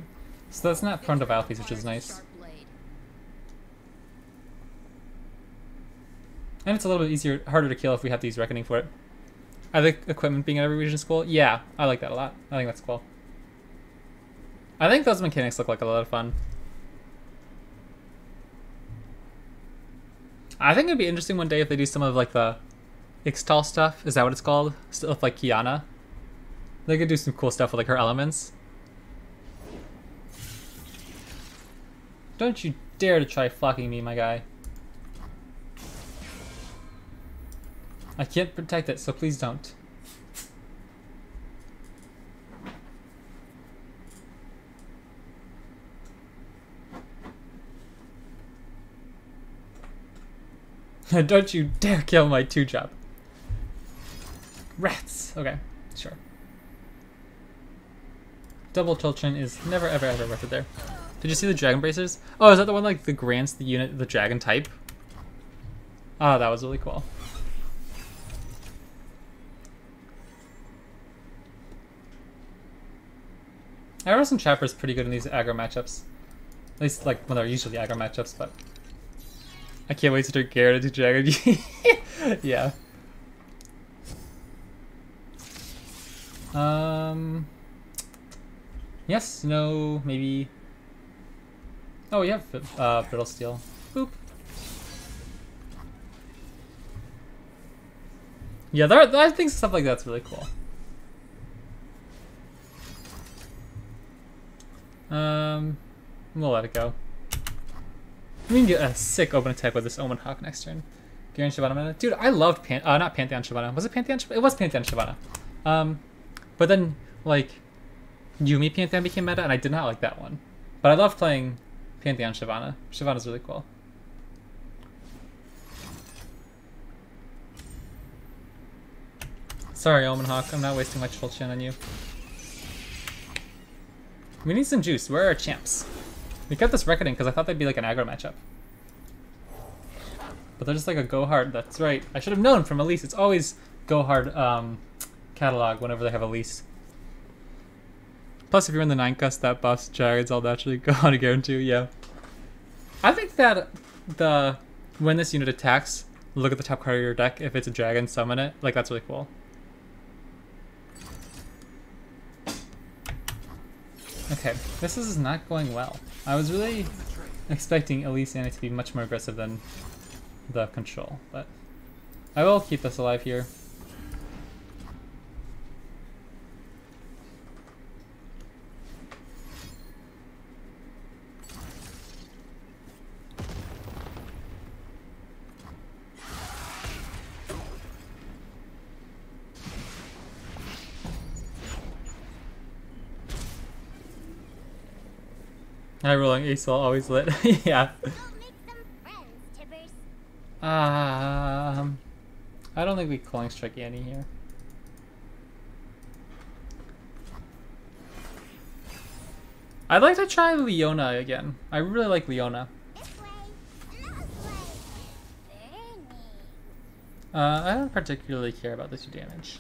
So that's not prone to Vile Piece, which is nice. And it's a little bit easier, harder to kill if we have to use Reckoning for it. I think equipment being in every region is cool. Yeah, I like that a lot. I think that's cool. I think those mechanics look like a lot of fun. I think it'd be interesting one day if they do some of like the Ixtal stuff. Is that what it's called? Stuff like Kiana. They could do some cool stuff with like her elements. Don't you dare to try flocking me, my guy. I can't protect it, so please don't. Don't you dare kill my 2-drop. Rats! Okay, sure. Double Chiltron is never ever ever worth it there. Did you see the Dragon Bracers? Oh, is that the one like the grants the unit the dragon type? Oh, that was really cool. Arrows and Trapper is pretty good in these aggro matchups. At least like when they're usually aggro matchups, but I can't wait to turn Garrett into Dragon. Yeah. Yes, no, maybe. Oh, we have Brittle Steel. Boop. Yeah, I think stuff like that's really cool. We'll let it go. We can get a sick open attack with this Omen Hawk next turn. Garen Shyvana mana. Dude, I loved not Pantheon Shyvana. Was it Pantheon Shyvana? It was Pantheon Shyvana. But then, like, Yuumi Pantheon became meta, and I did not like that one. But I love playing Pantheon Shyvana. Shyvana's really cool. Sorry, Omen Hawk. I'm not wasting my troll chin on you. We need some juice. Where are our champs? We kept this Reckoning because I thought they'd be like an aggro matchup. But they're just like a go hard. That's right. I should have known from Elise. It's always go hard catalog whenever they have Elise. Plus, if you're in the 9-cust, that buffs dragons, I'll naturally go on again too. Yeah. I think that when this unit attacks, look at the top card of your deck. If it's a dragon, summon it. Like, that's really cool. Okay, this is not going well. I was really expecting Elise Annie to be much more aggressive than the control, but I will keep this alive here. High rolling ace wall always lit. Yeah. I don't think we calling strike Annie here. I'd like to try Leona again. I really like Leona. I don't particularly care about the 2 damage.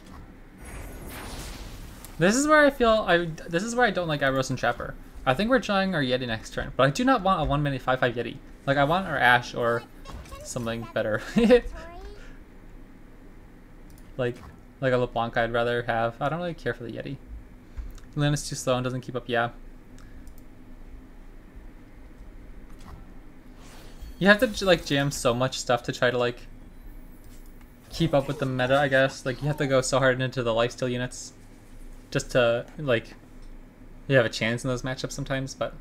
This is where I feel this is where I don't like Iros and Trapper. I think we're trying our Yeti next turn, but I do not want a 1-minute 5/5 Yeti. Like, I want our Ashe or something better. like a LeBlanc I'd rather have. I don't really care for the Yeti. Leona's too slow and doesn't keep up, yeah. You have to like jam so much stuff to try to like keep up with the meta, I guess. Like, you have to go so hard into the lifesteal units just to like you have a chance in those matchups sometimes, but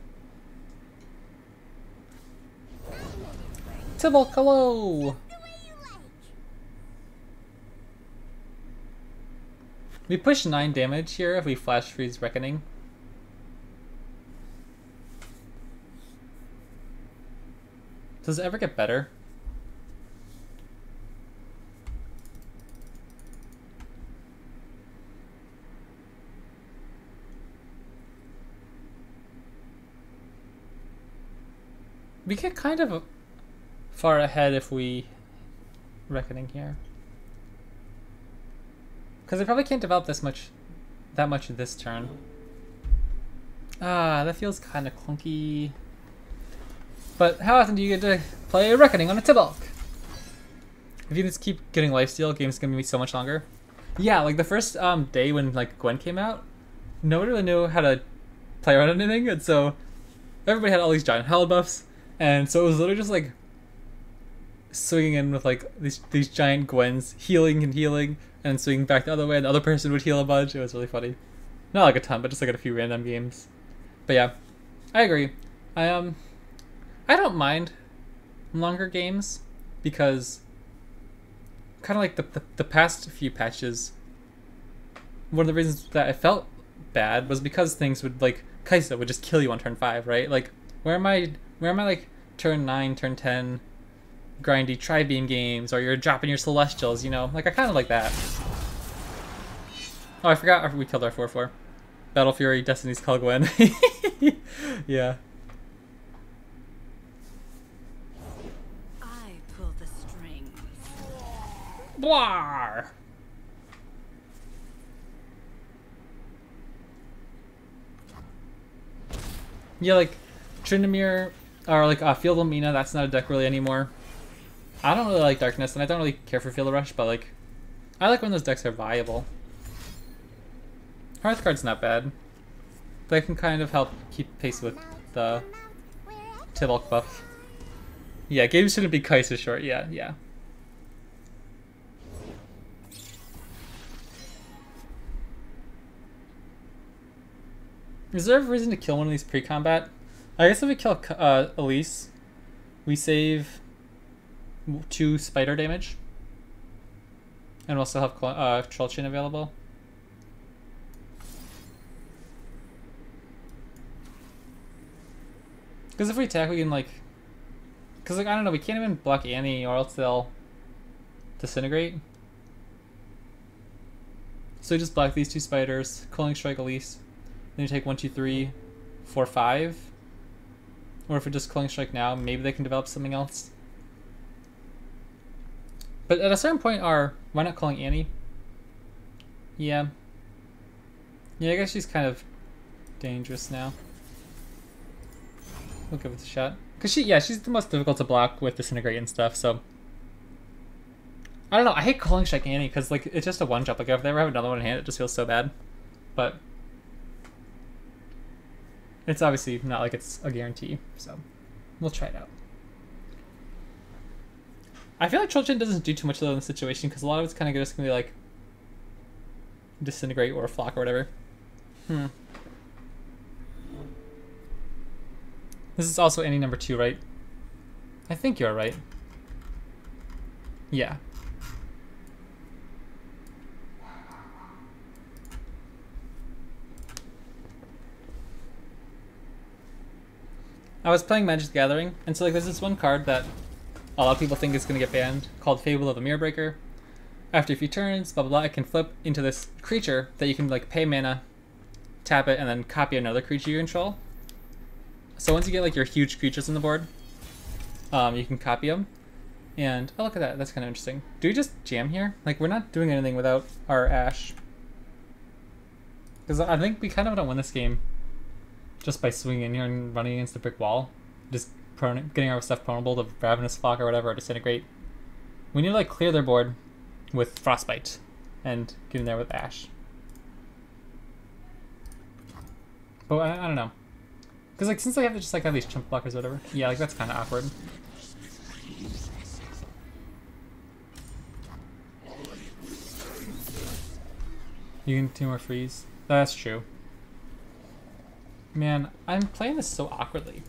Tibble, hello! We push 9 damage here if we flash freeze Reckoning. Does it ever get better? We get kind of far ahead if we reckoning here, because I probably can't develop that much this turn. Ah, that feels kind of clunky. But how often do you get to play a reckoning on a Tibalt? If you just keep getting lifesteal, game's gonna be so much longer. Yeah, like the first day when like Gwen came out, nobody really knew how to play around anything, and so everybody had all these giant hell buffs. And so it was literally just like swinging in with like these giant Gwens, healing and healing, and swinging back the other way, and the other person would heal a bunch. It was really funny. Not like a ton, but just like a few random games. But yeah, I agree. I don't mind longer games because kind of like the past few patches, one of the reasons that I felt bad was because things would like Kaisa would just kill you on turn 5, right? Like where am I like turn 9, turn 10 grindy tri-beam games, or you're dropping your celestials, you know? Like I kind of like that. Oh, I forgot we killed our 4/4. Battle Fury, Destiny's Call Gwen. Yeah. I pull the strings. Blah! Yeah, like Tryndamere or like Field of Mina, that's not a deck really anymore. I don't really like Darkness, and I don't really care for Field of Rush, but like I like when those decks are viable. Hearthguard's not bad. They can kind of help keep pace with the Tibalt buff. Yeah, games shouldn't be Kaisa short. Yeah, yeah. Is there a reason to kill one of these pre-combat? I guess if we kill Elise, we save 2 spider damage. And we'll still have Troll Chain available. Because if we attack, we can like... Because like, I don't know, we can't even block Annie or else they'll disintegrate. So we just block these 2 spiders, Culling Strike Elise. Then you take 1, 2, 3, 4, 5. Or if we just Culling Strike now, maybe they can develop something else. But at a certain point, why not Culling Annie? Yeah. Yeah, I guess she's kind of dangerous now. We'll give it a shot. Because she's the most difficult to block with Disintegrate and stuff, so. I don't know, I hate Culling Strike Annie because like it's just a one-drop. Like if they ever have another one in hand, it just feels so bad. But it's obviously not like it's a guarantee, so we'll try it out. I feel like Troll Chain doesn't do too much though in the situation because a lot of it's kind of just gonna be like Disintegrate or Flock or whatever. This is also Annie number 2, right? I think you're right. Yeah. I was playing Magic the Gathering, and so like there's this one card that a lot of people think is going to get banned called Fable of the Mirror Breaker. After a few turns, blah blah blah, it can flip into this creature that you can like pay mana, tap it, and then copy another creature you control. So once you get like your huge creatures on the board, you can copy them. And oh look at that, that's kind of interesting. Do we just jam here? Like we're not doing anything without our Ashe. Because I think we kind of don't win this game just by swinging in here and running against the brick wall. Just getting our stuff promable to Ravenous Flock or whatever, or Disintegrate. We need to like clear their board with Frostbite and get in there with Ashe. But I don't know. Because like since I have to just like have these chump blockers or whatever, yeah, like that's kind of awkward. You can 2 more freeze. That's true. Man, I'm playing this so awkwardly.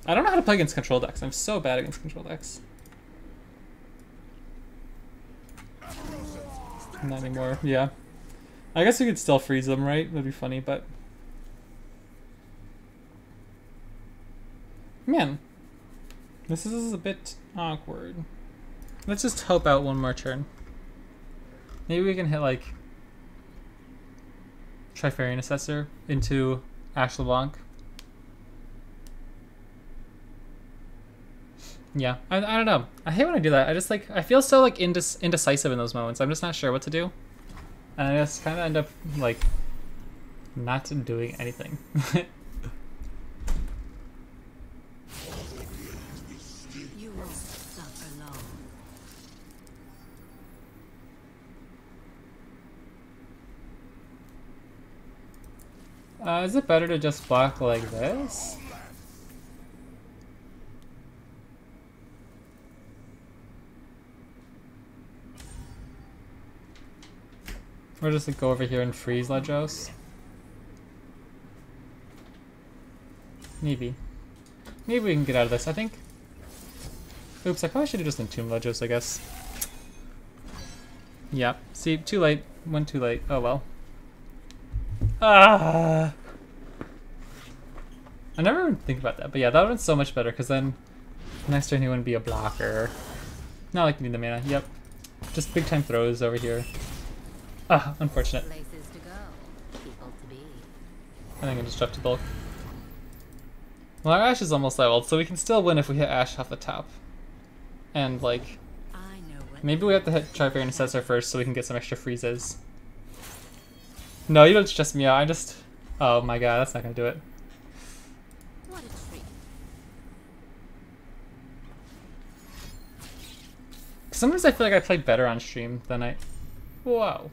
I don't know how to play against control decks. I'm so bad against control decks. Not anymore. Yeah. I guess we could still freeze them, right? That'd be funny, but... Man, This is a bit awkward. Let's just hope out one more turn. Maybe we can hit like Trifarian Assessor into Ashe LeBlanc. Yeah, I don't know. I hate when I do that. I just like, I feel so like indecisive in those moments. I'm just not sure what to do. And I just kind of end up like not doing anything. You won't suffer long. Is it better to just block like this? Or just like go over here and freeze Ledros? Maybe. Maybe we can get out of this, I think. Oops, I probably should have just entombed Ledros, I guess. Yeah, see, too late. Went too late. Oh well. Ah! I never even think about that, but yeah, that would have been so much better, because then next turn he wouldn't be a blocker. Not like you need the mana, yep. Just big time throws over here. Ah, unfortunate. Places to go, people to be. I think I just dropped to bulk. Well, our Ashe is almost leveled, so we can still win if we hit Ashe off the top. And like, I know what maybe we have to hit Trifarian Assessor first so we can get some extra freezes. No, you don't stress me out, I just... Oh my god, that's not gonna do it. what a treat. Sometimes I feel like I play better on stream than I... Whoa.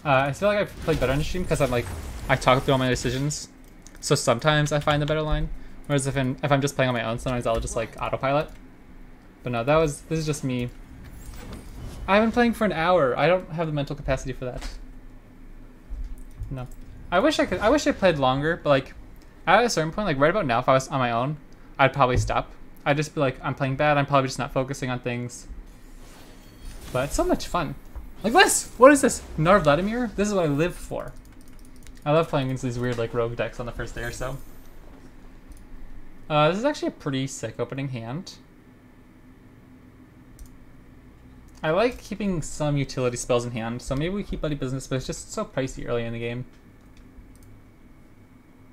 I feel like I play better on stream because I'm like, I talk through all my decisions. So sometimes I find the better line. Whereas if I'm just playing on my own, sometimes I'll just like autopilot. But no, this is just me. I've been playing for an hour. I don't have the mental capacity for that. No. I wish I played longer, but like at a certain point, like right about now, if I was on my own, I'd probably stop. I'd just be like, I'm playing bad, I'm probably just not focusing on things. But it's so much fun. Like this! What is this? Nar Vladimir? This is what I live for. I love playing against these weird like rogue decks on the first day or so. This is actually a pretty sick opening hand. I like keeping some utility spells in hand, so maybe we keep Bloody Business, but it's just so pricey early in the game.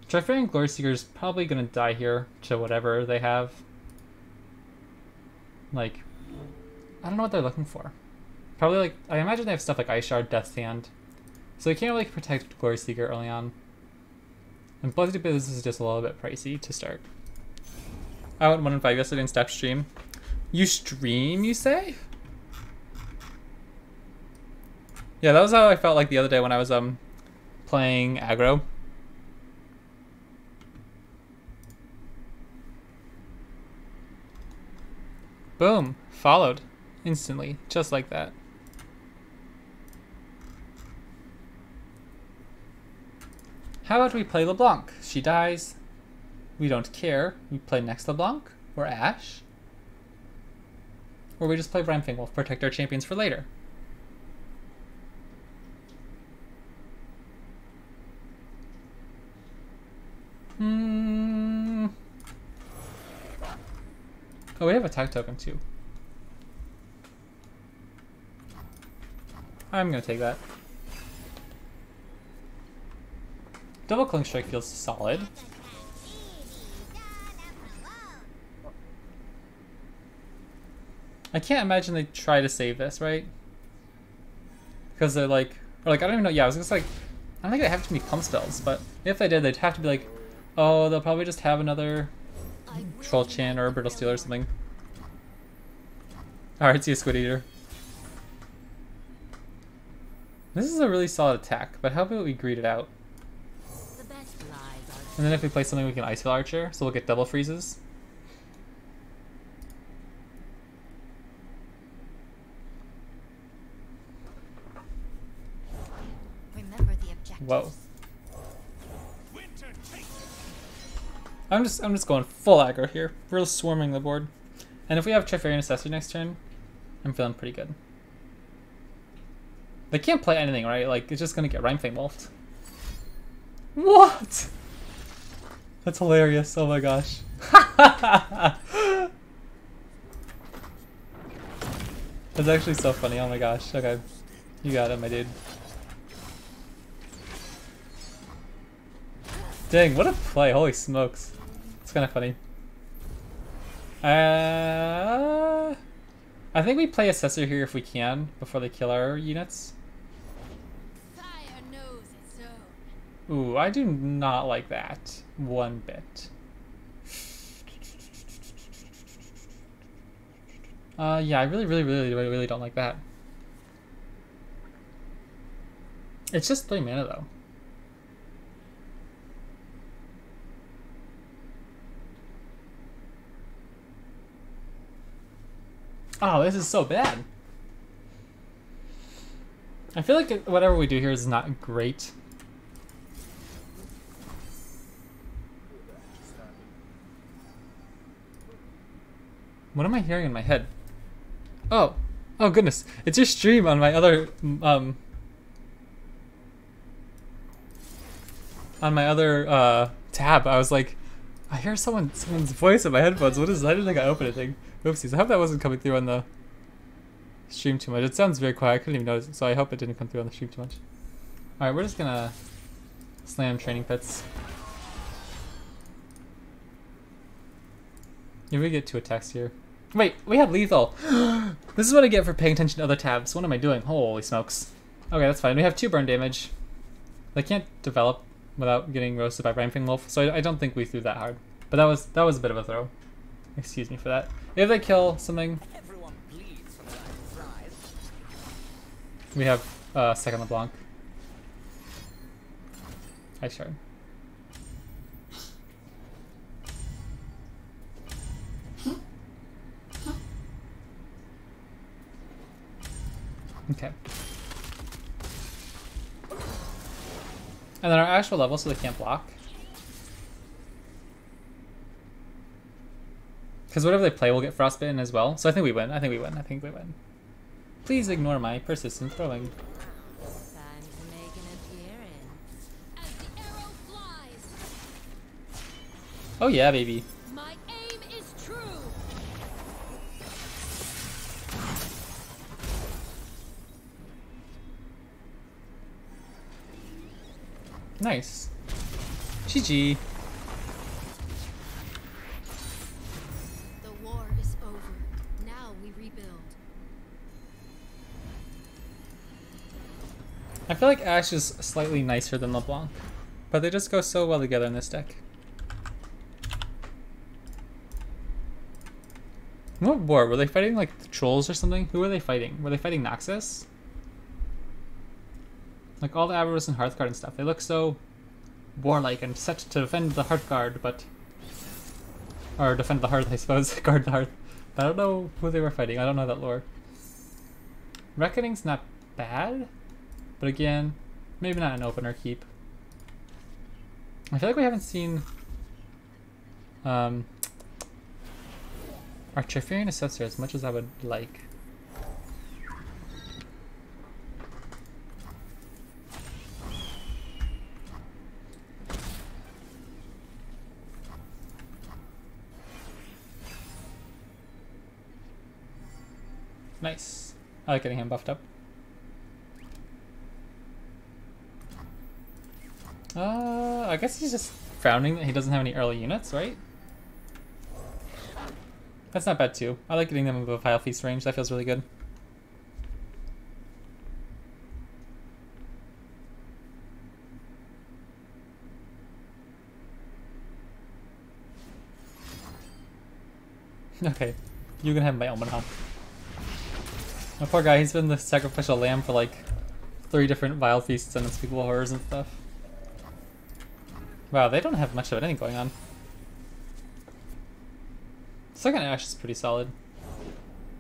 Trifarian Glory Seeker is probably gonna die here to whatever they have. Like, I don't know what they're looking for. Probably like, I imagine they have stuff like Ice Shard, Death's Hand. So you can't really protect Glory Seeker early on. And Bloody Business is just a little bit pricey to start. I went 1 in 5 yesterday and stopped stream. You stream, you say? Yeah, that was how I felt like the other day when I was playing aggro. Boom, followed instantly, just like that. How about we play LeBlanc? She dies. We don't care. We play next LeBlanc or Ashe. Or we just play Rhyme Wolf, protect our champions for later. Oh, we have attack token too. I'm gonna take that. Double Clink Strike feels solid. I can't imagine they try to save this, right? Because they're like, or like, I don't even know, yeah, I was just like, I don't think they have too many pump spells, but if they did, they'd have to be like, oh, they'll probably just have another Troll Chan or a Brittle Steel or something. Alright, see a Squid Eater. This is a really solid attack, but how about we greed it out? The best lies are And then if we play something, we can Icefield Archer, so we'll get double freezes. remember the objectives. Whoa. I'm just going full aggro here. We're swarming the board. And if we have Trifarian Assessor next turn, I'm feeling pretty good. They can't play anything, right? Like, it's just gonna get Rhyme Wolfed. What? That's hilarious. Oh my gosh. That's actually so funny. Oh my gosh. Okay. You got it, my dude. Dang, what a play. Holy smokes. It's kind of funny. I think we play Assessor here if we can before they kill our units. Fire knows its own. Ooh, I do not like that one bit. Yeah, I really don't like that. It's just 3 mana though. Oh, this is so bad. I feel like whatever we do here is not great. What am I hearing in my head? Oh, oh goodness! It's your stream on my other tab. I was like, I hear someone's voice in my headphones. What is that? I didn't think I opened anything. Oopsies. I hope that wasn't coming through on the stream too much. It sounds very quiet. I couldn't even notice it, so I hope it didn't come through on the stream too much. Alright, we're just gonna slam training pits. If we get 2 attacks here. Wait, we have lethal. This is what I get for paying attention to other tabs. What am I doing? Holy smokes. Okay, that's fine. We have 2 burn damage. They can't develop without getting roasted by Rhymefang Wolf, so I don't think we threw that hard. But that was a bit of a throw. Excuse me for that. If they kill something, Everyone bleeds from that prize. we have second LeBlanc. Ice Shard. Okay. And then our Ashe will level so they can't block. Because whatever they play will get frostbitten as well. So I think we win. I think we win. Please ignore my persistent throwing. Time to make an appearance. As the arrow flies, Oh yeah, baby. my aim is true. Nice. GG. The war is over. Now we rebuild. I feel like Ashe is slightly nicer than LeBlanc, but they just go so well together in this deck. What war? Were they fighting like the trolls or something? Who were they fighting? Were they fighting Noxus? Like all the Avarice and Hearthguard and stuff. They look so warlike and set to defend the Hearthguard, but... Or defend the Hearth, I suppose. Guard the Hearth. But I don't know who they were fighting. I don't know that lore. Reckoning's not bad, but again, maybe not an opener keep. I feel like we haven't seen Archiferian Assessor as much as I would like. Nice. I like getting him buffed up. I guess he's just frowning that he doesn't have any early units, right? That's not bad too. I like getting them above Vile Feast range. That feels really good. Okay, you can have my Omen, huh? My poor guy, he's been the sacrificial lamb for like 3 different Vile Feasts and Unspeakable Horrors and stuff. Wow, they don't have much of anything going on. Second Ashe is pretty solid.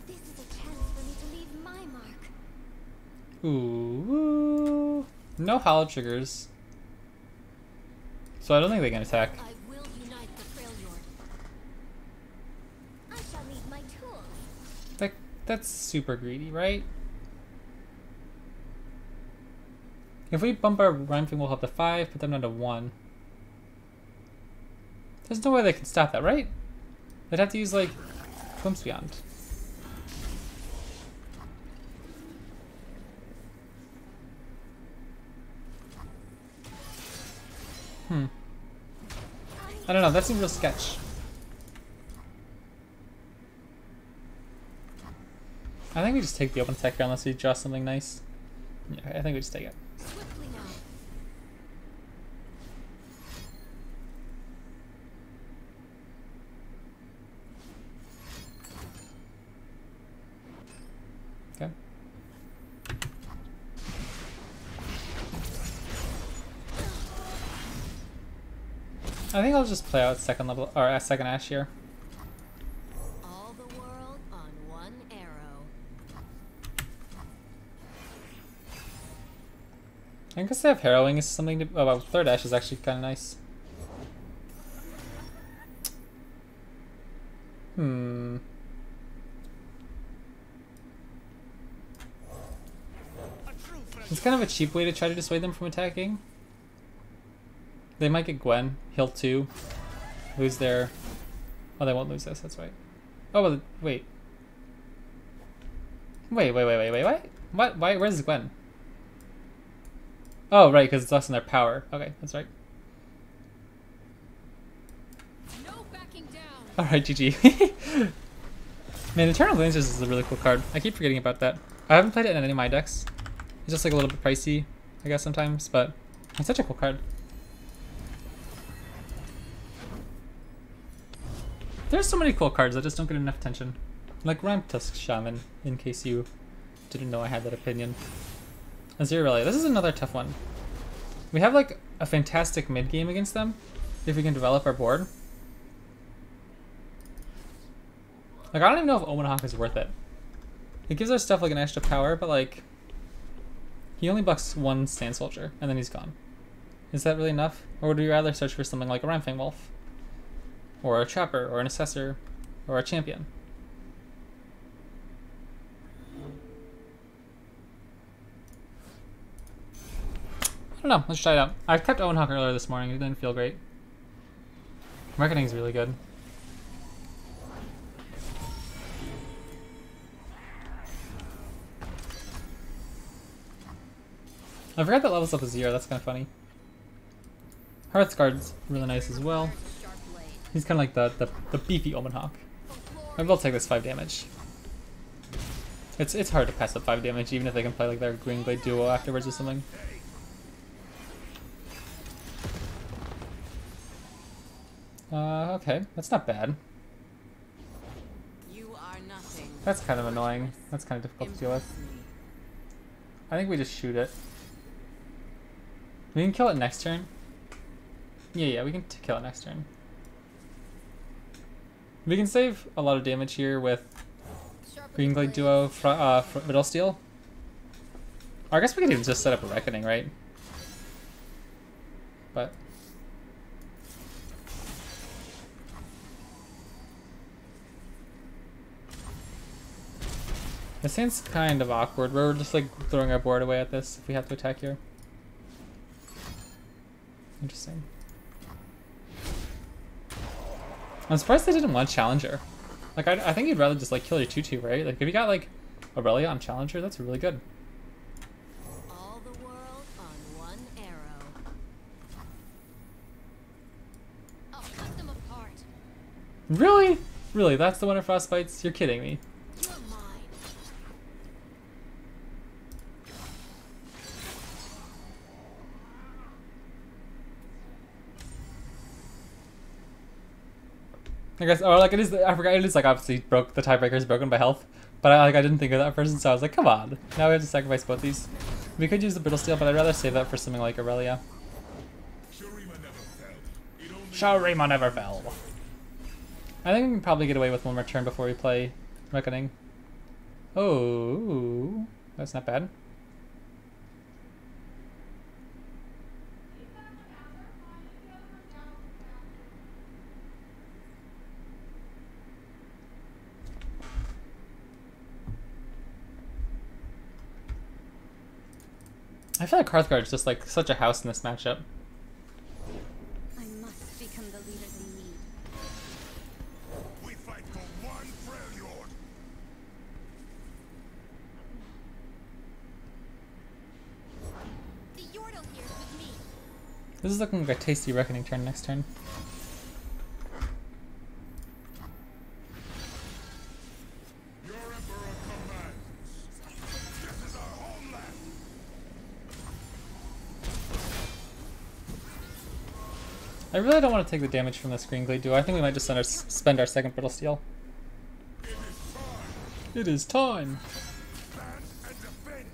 This is a chance for me to leave my mark. Ooh, no hollow triggers. So I don't think they can attack. I will unite the Freljord. I shall need my tools. That's super greedy, right? If we bump our Rhymefang, we'll up to 5, put them down to 1. There's no way they can stop that, right? They'd have to use like Glimpse Beyond. I don't know, that seems real sketch. I think we just take the open attack here unless we draw something nice. Yeah, I think we just take it. Swiftly now. Okay. I think I'll just play out second level or second Ashe here. All the world on one arrow. I guess they have harrowing is something to. Oh, well, third Ashe is actually kind of nice. It's kind of a cheap way to try to dissuade them from attacking. They might get Gwen, heal 2, lose their... Oh, they won't lose this, that's right. Oh, well, wait. Wait, what? Why, where's Gwen? Oh, right, because it's less than their power. Okay, that's right. No backing down. Alright, GG. Man, Eternal Lasers is a really cool card. I keep forgetting about that. I haven't played it in any of my decks. It's just like a little bit pricey, I guess, sometimes, but it's such a cool card. There's so many cool cards that just don't get enough attention. Like Ramtusk Shaman, in case you didn't know I had that opinion. Aziralia, this is another tough one. We have like a fantastic mid game against them, if we can develop our board. Like I don't even know if Omen Hawk is worth it. It gives our stuff like an extra power, but like he only bucks one Sand Soldier, and then he's gone. Is that really enough? Or would we rather search for something like a Ramfang Wolf? Or a Trapper, or an Assessor, or a Champion? I don't know, let's try it out. I kept Owen Hawk earlier this morning, it didn't feel great. Reckoning is really good. I forgot that levels up a 0, that's kind of funny. Hearthguard's really nice as well. He's kind of like the beefy Omen Hawk. Maybe I'll take this 5 damage. It's hard to pass up 5 damage even if they can play like their Green Glade duo afterwards or something. Okay, that's not bad. You are nothing. That's kind of annoying. That's kind of difficult to deal with. I think we just shoot it. We can kill it next turn. Yeah, we can kill it next turn. We can save a lot of damage here with Green Glade Duo, Middle Steel. Or I guess we could even just set up a Reckoning, right? But it seems kind of awkward. We're just like throwing our board away at this if we have to attack here. Interesting. I'm surprised they didn't want Challenger. Like, I think you'd rather just like kill your 2/2, right? Like, if you got like Aurelia on Challenger, that's really good. All the world on one arrow. I'll cut them apart. Really? Really? That's the one of Frostbites? You're kidding me. You're mine. I guess, or like it is. I forgot it is like obviously the tiebreaker is broken by health, but I didn't think of that person, so I was like, come on. Now we have to sacrifice both these. We could use the Brittle Steel, but I'd rather save that for something like Aurelia. Shurima never fell. I think we can probably get away with one more turn before we play Reckoning. Oh, that's not bad. I feel like Hearthguard is just like such a house in this matchup. I must become the leader they need. portal here with me. This is looking like a tasty Reckoning turn next turn. Your Emperor commands. This is our homeland. I really don't want to take the damage from this Green Glade, do I? I think we might just spend our second Brittle Steel. It is time! Stand and defend.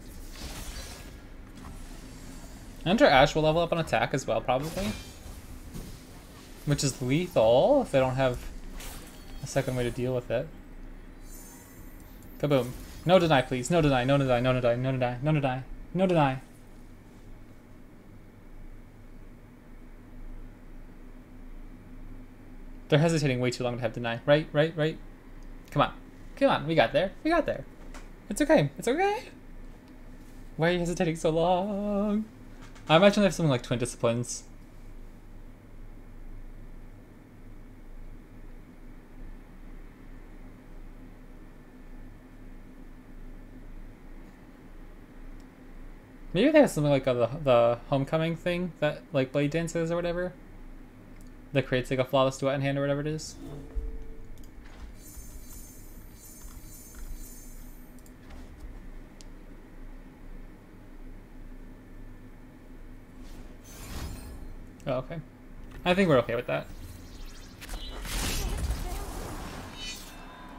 Enter Ashe will level up on attack as well, probably. Which is lethal if they don't have a second way to deal with it. Kaboom. No deny, please. No deny, no deny, no deny, no deny, no deny, no deny. They're hesitating way too long to have deny. Right, right, right. Come on. Come on, we got there. We got there. It's okay. It's okay. Why are you hesitating so long? I imagine they have something like Twin Disciplines. Maybe they have something like the homecoming thing that like Blade Dances or whatever. That creates like a flawless duet in hand or whatever it is. Oh, okay. I think we're okay with that.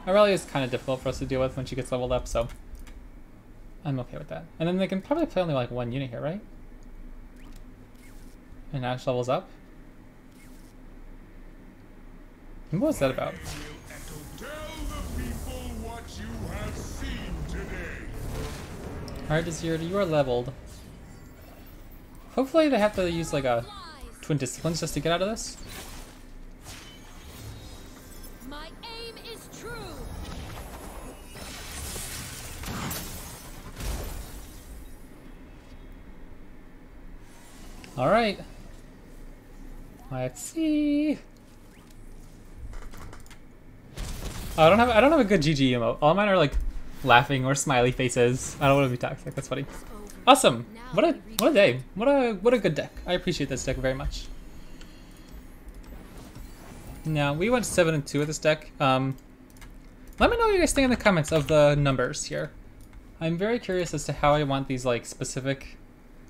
Aurelia is kind of difficult for us to deal with when she gets leveled up, so I'm okay with that. And then they can probably play only like one unit here, right? And Ashe levels up. And what was that about? Tell the people what you have seen today. Alright, Desir, you are leveled. Hopefully they have to use like a Twin Disciplines just to get out of this. My aim is true. Alright. Let's see. Oh, I don't have a good GG emote. All mine are like laughing or smiley faces. I don't want to be toxic. That's funny. Awesome. What a day. What a good deck. I appreciate this deck very much. Now we went 7-2 with this deck. Let me know what you guys think in the comments of the numbers here. I'm very curious as to how I want these like specific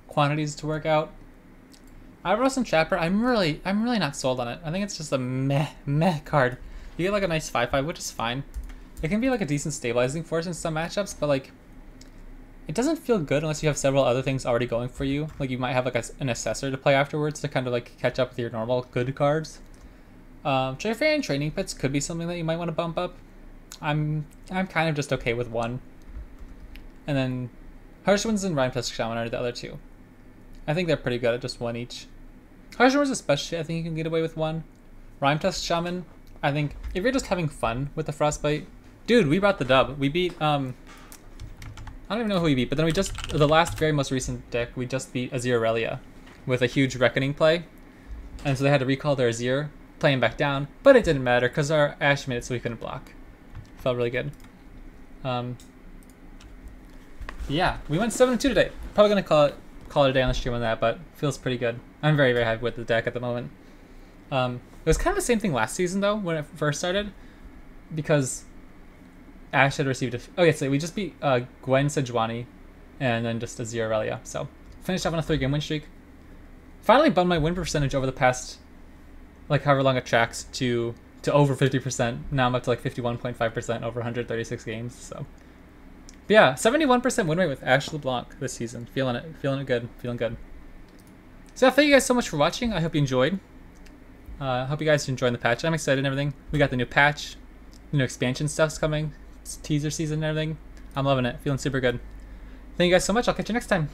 quantities to work out. Outroast and Trapper, I'm really not sold on it. I think it's just a meh card. You get like a nice 5/5, which is fine. It can be like a decent stabilizing force in some matchups, but like it doesn't feel good unless you have several other things already going for you. Like you might have like an Assessor to play afterwards to kind of like catch up with your normal good cards. Trifarian Training Pits could be something that you might want to bump up. I'm kind of just okay with one. And then Harsh Winds and Rhyme Tusk Shaman are the other two. I think they're pretty good at just one each. Harsh Winds especially, I think you can get away with one. Rhyme Tusk Shaman, I think if you're just having fun with the Frostbite, dude, we brought the dub. We beat I don't even know who we beat, but then the last very most recent deck, we just beat Azir Aurelia with a huge Reckoning play. And so they had to recall their Azir, play him back down, but it didn't matter because our Ashe made it so we couldn't block. Felt really good. Yeah, we went 7-2 today. Probably gonna call it a day on the stream on that, but feels pretty good. I'm very, very happy with the deck at the moment. It was kind of the same thing last season though, when it first started, because Ashe had received okay, so we just beat Gwen Sejuani and then just Azir Aurelia. So finished off on a 3-game win streak. Finally bumped my win percentage over the past, like however long it tracks, to over 50%. Now I'm up to like 51.5% over 136 games. So, but yeah, 71% win rate with Ashe LeBlanc this season. Feeling it good, feeling good. So yeah, thank you guys so much for watching. I hope you enjoyed. Hope you guys are enjoying the patch. I'm excited and everything. We got the new patch, new expansion stuff's coming, it's teaser season and everything. I'm loving it, feeling super good. Thank you guys so much. I'll catch you next time.